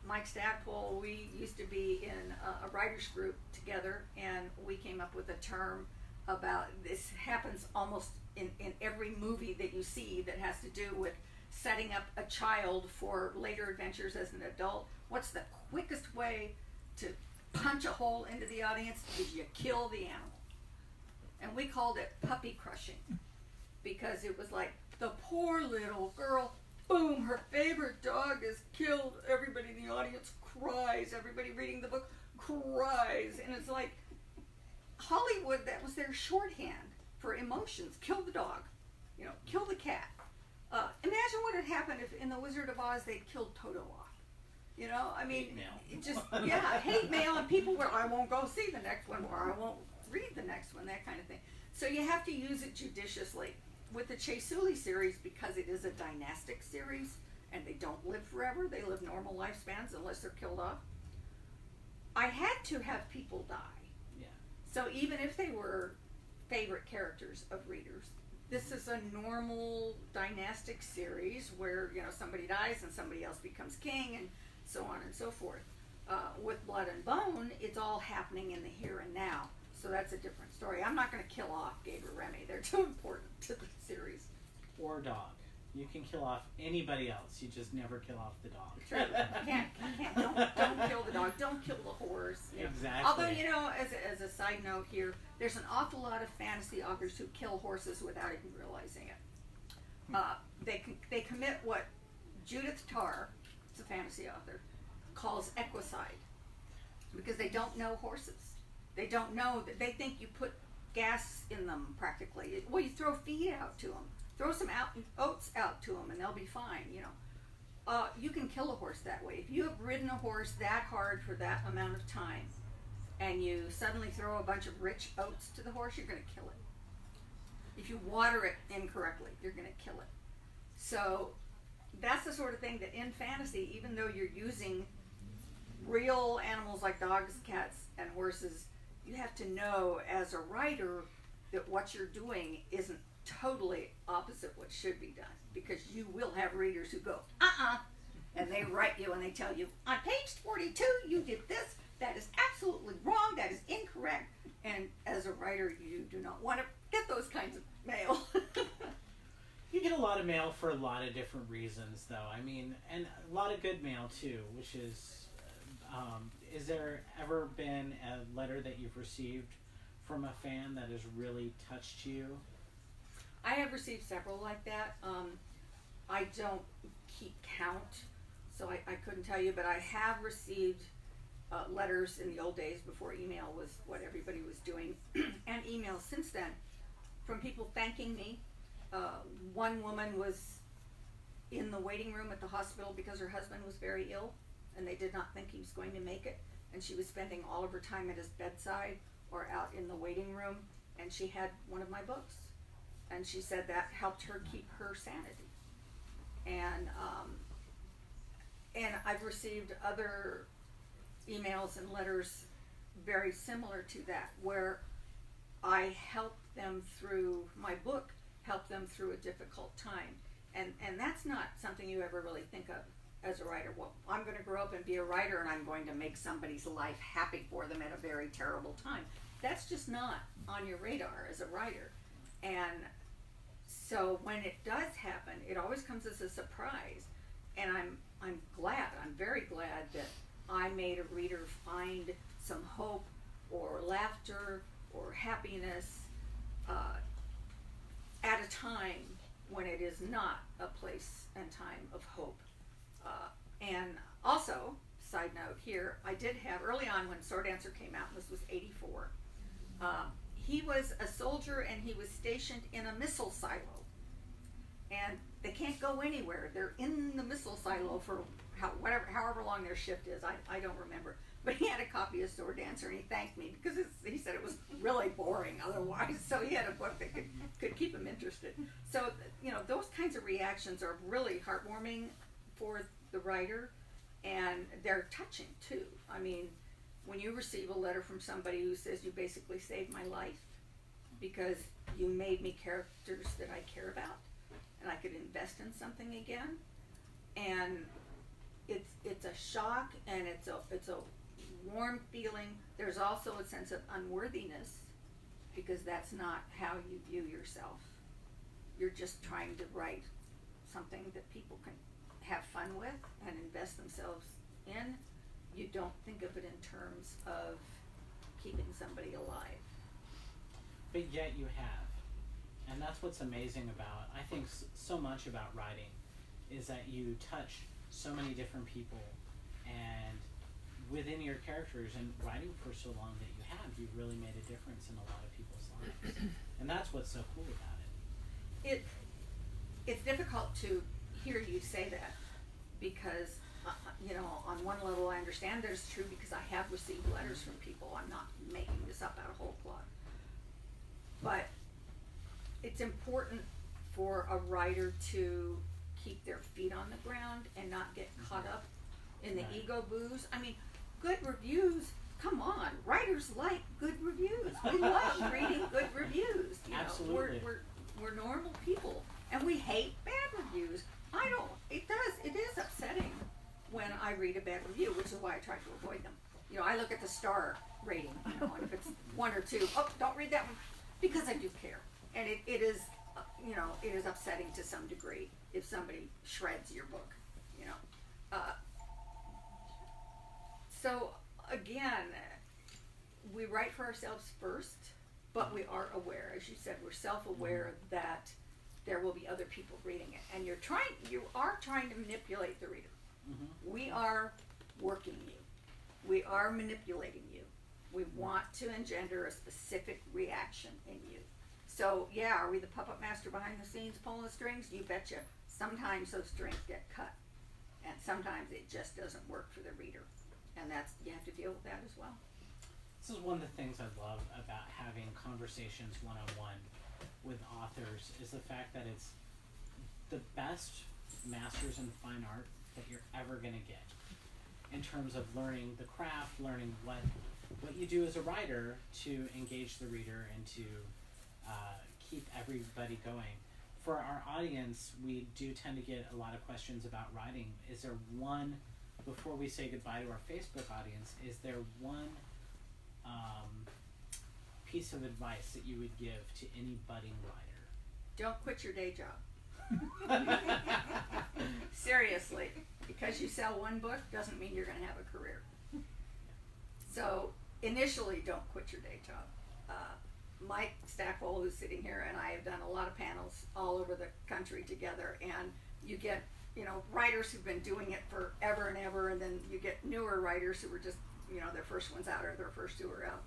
Mike Stackpole, we used to be in a writers group together, and we came up with a term about, this happens almost in every movie that you see that has to do with setting up a child for later adventures as an adult. What's the quickest way to punch a hole into the audience? Is you kill the animal. And we called it puppy crushing, because it was like, the poor little girl, boom, her favorite dog is killed. Everybody in the audience cries. Everybody reading the book cries. And it's like, Hollywood, that was their shorthand for emotions. Kill the dog, you know, kill the cat. Imagine what had happened if in The Wizard of Oz they'd killed Toto off. You know, I mean, it just, yeah, hate mail, and people were, I won't go see the next one, or I won't read the next one, that kind of thing. So you have to use it judiciously. With the Chasuli series, because it is a dynastic series, and they don't live forever, they live normal lifespans unless they're killed off, I had to have people die. Yeah. So even if they were favorite characters of readers, this is a normal dynastic series where, you know, somebody dies and somebody else becomes king, and so on and so forth. With Blood and Bone, it's all happening in the here and now, so that's a different story. I'm not going to kill off Gabe or Remy. They're too important to the series. Or dog. You can kill off anybody else. You just never kill off the dog. True. You can't. Don't kill the dog. Don't kill the horse. You know. Exactly. Although, you know, as a side note here, there's an awful lot of fantasy authors who kill horses without even realizing it. They commit what Judith Tarr, it's a fantasy author, calls ecocide, because they don't know horses. They don't know that. They think you put gas in them practically. Well, you throw feed out to them. Throw some oats out to them and they'll be fine, you know. You can kill a horse that way. If you have ridden a horse that hard for that amount of time and you suddenly throw a bunch of rich oats to the horse, you're going to kill it. If you water it incorrectly, you're going to kill it. So that's the sort of thing that in fantasy, even though you're using real animals like dogs, cats, and horses, you have to know as a writer that what you're doing isn't totally opposite what should be done, because you will have readers who go, and they write you and they tell you, on page 42 you did this, that is absolutely wrong, that is incorrect, and as a writer you do not want to get those kinds of mail. You get a lot of mail for a lot of different reasons, though. I mean, and a lot of good mail too, which is there ever been a letter that you've received from a fan that has really touched you? I have received several like that. I don't keep count, so I couldn't tell you, but I have received letters in the old days before email was what everybody was doing, and emails since then from people thanking me. One woman was in the waiting room at the hospital because her husband was very ill, and they did not think he was going to make it, and she was spending all of her time at his bedside or out in the waiting room, and she had one of my books, and she said that helped her keep her sanity. And I've received other emails and letters very similar to that, where I help them through, my book helped them through a difficult time. And that's not something you ever really think of as a writer. Well, I'm going to grow up and be a writer, and I'm going to make somebody's life happy for them at a very terrible time. That's just not on your radar as a writer. And so when it does happen, it always comes as a surprise. And I'm glad, I'm very glad that I made a reader find some hope or laughter or happiness at a time when it is not a place and time of hope. And also, side note here, I did have, early on when Sword Dancer came out, this was 84, he was a soldier and he was stationed in a missile silo. And they can't go anywhere. They're in the missile silo for however long their shift is. I don't remember. But he had a copy of Sword Dancer, and he thanked me because he said it was really boring otherwise. So he had a book that could keep him interested. So, those kinds of reactions are really heartwarming for the writer, and they're touching too. I mean, when you receive a letter from somebody who says you basically saved my life because you made me characters that I care about, and I could invest in something again, and it's a shock, and it's a warm feeling. There's also a sense of unworthiness because that's not how you view yourself. You're just trying to write something that people can have fun with and invest themselves in. You don't think of it in terms of keeping somebody alive. But yet you have. And that's what's amazing about, I think, so much about writing, is that you touch so many different people, and within your characters, and writing for so long that you have, you've really made a difference in a lot of people's lives. And that's what's so cool about it. It's difficult to hear you say that because, on one level I understand that it's true because I have received letters from people. I'm not making this up out of whole cloth. But it's important for a writer to keep their feet on the ground and not get caught up in the ego booze. I mean, good reviews, come on, writers like good reviews. We love reading good reviews. Absolutely. We're normal people, and we hate bad reviews. It is upsetting when I read a bad review, which is why I try to avoid them. I look at the star rating, and if it's 1 or 2, don't read that one, because I do care. And it is, it is upsetting to some degree if somebody shreds your book, So again, we write for ourselves first, but we are aware, as you said, we're self-aware that there will be other people reading it, and you are trying to manipulate the reader. Mm-hmm. We are working you. We are manipulating you. We want to engender a specific reaction in you. So, are we the puppet master behind the scenes pulling the strings? You betcha. Sometimes those strings get cut, and sometimes it just doesn't work for the reader, and you have to deal with that as well. This is one of the things I love about having conversations one-on-one with authors, is the fact that it's the best masters in fine art that you're ever going to get, in terms of learning the craft, learning what you do as a writer to engage the reader and to keep everybody going. For our audience, we do tend to get a lot of questions about writing. Is there one, before we say goodbye to our Facebook audience, is there one piece of advice that you would give to any budding writer? Don't quit your day job. Seriously, because you sell one book doesn't mean you're going to have a career. So initially, don't quit your day job. Mike Stackwell, who's sitting here, and I have done a lot of panels all over the country together, and you get writers who've been doing it forever and ever, and then you get newer writers who are just their first one's out or their first two are out.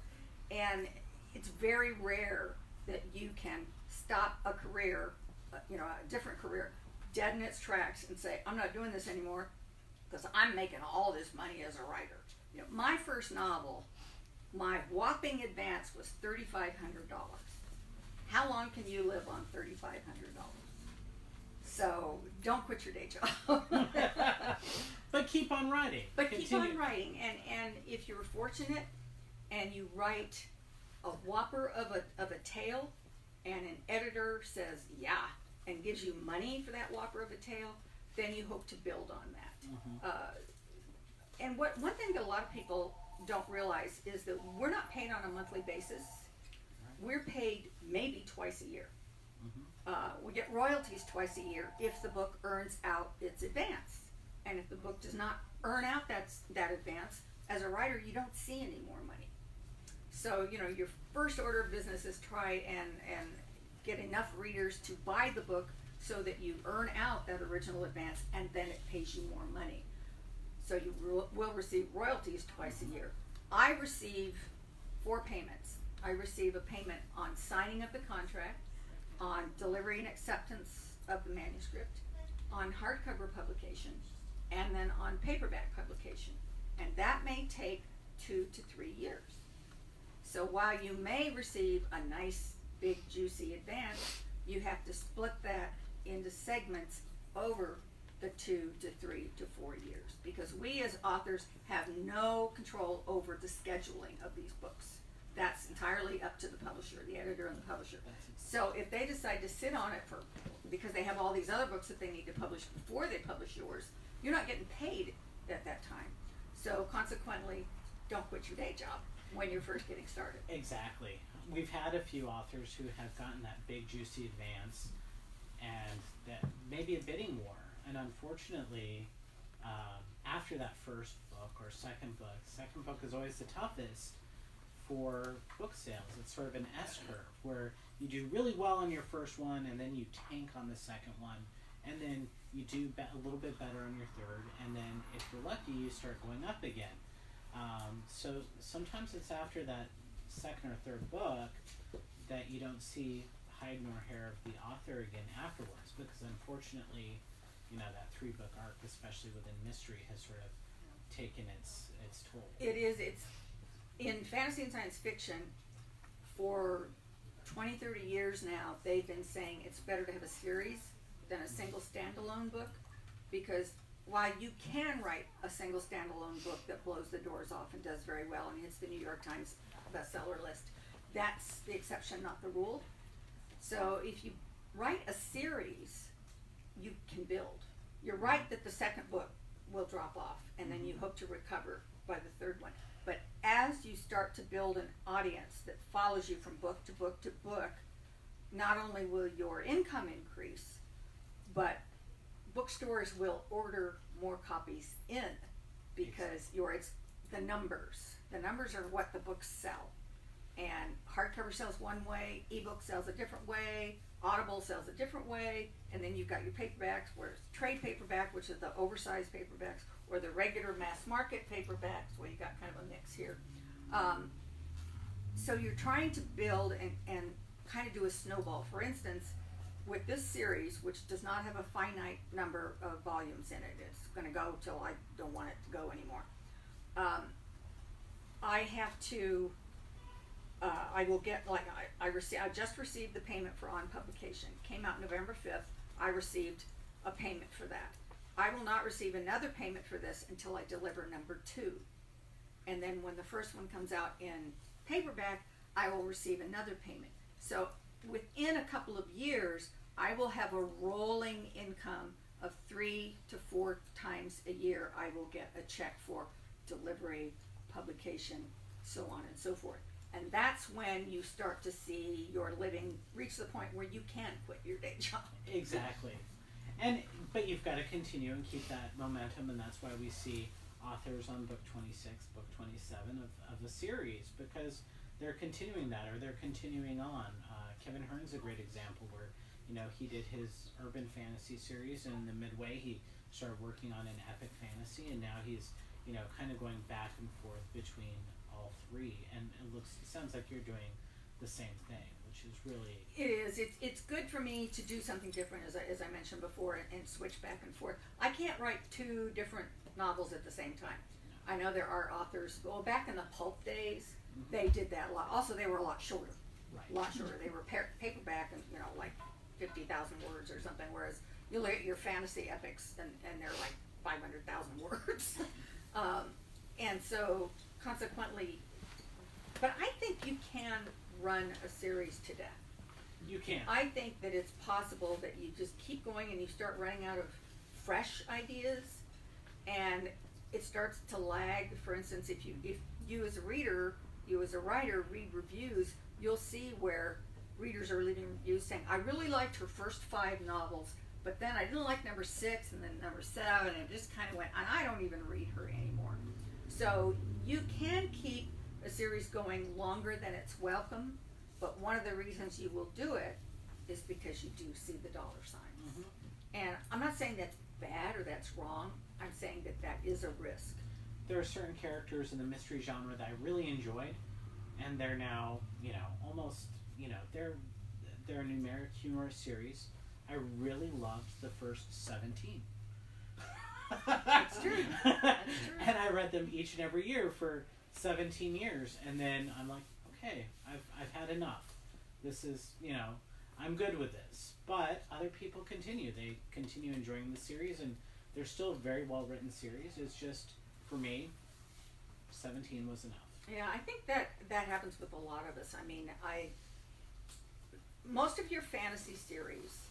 And it's very rare that you can stop a career, a different career, dead in its tracks and say, I'm not doing this anymore because I'm making all this money as a writer. My first novel, my whopping advance was $3,500. How long can you live on $3,500? So don't quit your day job. But keep on writing. But keep on writing, and if you're fortunate and you write a whopper of a tale, and an editor says yeah and gives you money for that whopper of a tale, then you hope to build on that. And one thing that a lot of people don't realize is that we're not paid on a monthly basis. We're paid maybe twice a year. We get royalties twice a year if the book earns out its advance. And if the book does not earn out that advance, as a writer, you don't see any more money. So, your first order of business is try and get enough readers to buy the book so that you earn out that original advance, and then it pays you more money. So you will receive royalties twice a year. I receive 4 payments. I receive a payment on signing of the contract, on delivery and acceptance of the manuscript, on hardcover publication, and then on paperback publication. And that may take 2 to 3 years. So while you may receive a nice, big, juicy advance, you have to split that into segments over the 2 to 3 to 4 years, because we as authors have no control over the scheduling of these books. That's entirely up to the publisher, the editor and the publisher. So if they decide to sit on it because they have all these other books that they need to publish before they publish yours, you're not getting paid at that time. So consequently, don't quit your day job when you're first getting started. Exactly. We've had a few authors who have gotten that big juicy advance and that maybe a bidding war. And unfortunately, after that first book or second book is always the toughest for book sales. It's sort of an S curve where you do really well on your first one and then you tank on the second one, and then you do a little bit better on your third, and then if you're lucky you start going up again. So sometimes it's after that second or third book that you don't see hide nor hair of the author again afterwards, because unfortunately, that 3-book arc, especially within mystery, has sort of taken its toll. It's in fantasy and science fiction for 20-30 years now. They've been saying it's better to have a series than a single standalone book, because while you can write a single standalone book that blows the doors off and does very well and hits the New York Times bestseller list, that's the exception, not the rule. So if you write a series, you can build. You're right that the second book will drop off, and then you hope to recover by the third one. But as you start to build an audience that follows you from book to book to book, not only will your income increase, but bookstores will order more copies in, because it's the numbers. The numbers are what the books sell. And hardcover sells one way, ebook sells a different way, Audible sells a different way, and then you've got your paperbacks, where it's trade paperback, which is the oversized paperbacks, or the regular mass market paperbacks, where you got kind of a mix here. So you're trying to build and kind of do a snowball. For instance, with this series, which does not have a finite number of volumes in it, it's going to go till I don't want it to go anymore. I have to. I will get, I just received the payment for on publication. Came out November 5th. I received a payment for that. I will not receive another payment for this until I deliver number 2. And then when the first one comes out in paperback, I will receive another payment. So within a couple of years, I will have a rolling income of 3 to 4 times a year. I will get a check for delivery, publication, so on and so forth. And that's when you start to see your living reach the point where you can quit your day job. Exactly. But you've got to continue and keep that momentum, and that's why we see authors on book 26, book 27 of the series, because they're continuing that, or they're continuing on. Kevin Hearn's a great example where, he did his urban fantasy series, and in the midway he started working on an epic fantasy, and now he's kind of going back and forth between all three. And it sounds like you're doing the same thing, which is really. It is. It's good for me to do something different, as I mentioned before, and switch back and forth. I can't write two different novels at the same time. I know there are authors. Well, back in the pulp days, they did that a lot. Also, they were a lot shorter. Right. A lot shorter. They were paperback and like 50,000 words or something. Whereas you look at your fantasy epics and they're like 500,000 words. And so consequently, but I think you can run a series to death. You can. I think that it's possible that you just keep going and you start running out of fresh ideas, and it starts to lag. For instance, if you as a reader, you as a writer read reviews, you'll see where readers are leaving reviews saying, I really liked her first 5 novels, but then I didn't like number 6 and then number 7, and it just kind of went, and I don't even read her anymore. So you can keep a series going longer than it's welcome, but one of the reasons you will do it is because you do see the dollar signs. And I'm not saying that's bad or that's wrong. I'm saying that is a risk. There are certain characters in the mystery genre that I really enjoyed, and they're now, almost, they're a numeric humorous series. I really loved the first 17. That's true. That's true. And I read them each and every year for 17 years, and then I'm like, okay, I've had enough. This is, I'm good with this. But other people continue. They continue enjoying the series, and they're still a very well-written series. It's just, for me, 17 was enough. Yeah, I think that happens with a lot of us. I mean, most of your fantasy series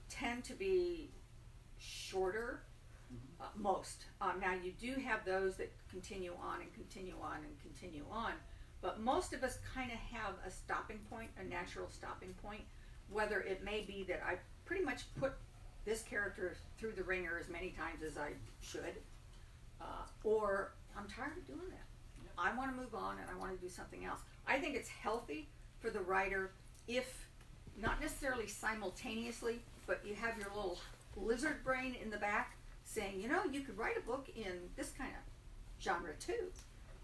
tend to be shorter. Most. Now, you do have those that continue on and continue on and continue on, but most of us kind of have a stopping point, a natural stopping point, whether it may be that I pretty much put this character through the ringer as many times as I should, or I'm tired of doing that. Yep. I want to move on and I want to do something else. I think it's healthy for the writer if, not necessarily simultaneously, but you have your little lizard brain in the back saying, you could write a book in this kind of genre too.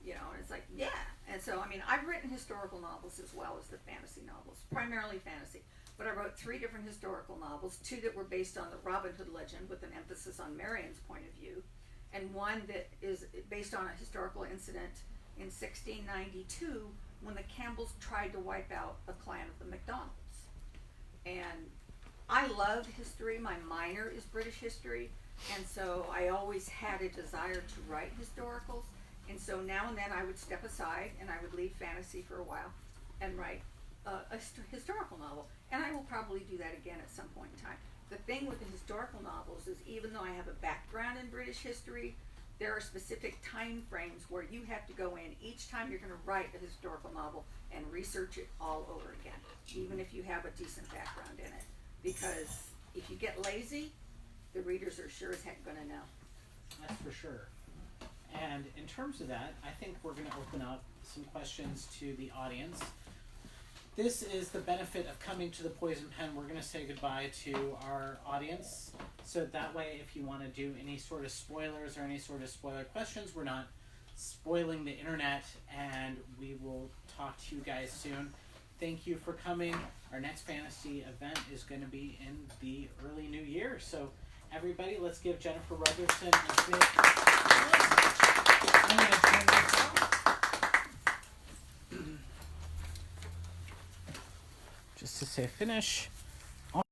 And it's like, yeah. And so, I mean, I've written historical novels as well as the fantasy novels, primarily fantasy. But I wrote 3 different historical novels, 2 that were based on the Robin Hood legend with an emphasis on Marion's point of view, and 1 that is based on a historical incident in 1692 when the Campbells tried to wipe out a clan of the MacDonalds. And I love history. My minor is British history, and so I always had a desire to write historicals. And so now and then I would step aside and I would leave fantasy for a while and write a historical novel. And I will probably do that again at some point in time. The thing with the historical novels is, even though I have a background in British history, there are specific time frames where you have to go in each time you're going to write a historical novel and research it all over again, even if you have a decent background in it. Because if you get lazy, the readers are sure as heck going to know. That's for sure. And in terms of that, I think we're going to open up some questions to the audience. This is the benefit of coming to the Poison Pen. We're going to say goodbye to our audience. So that way, if you want to do any sort of spoilers or any sort of spoiler questions, we're not spoiling the internet, and we will talk to you guys soon. Thank you for coming. Our next fantasy event is going to be in the early new year. So everybody, let's give Jennifer Roberson a big... I'm going to turn this off. Just to say finish.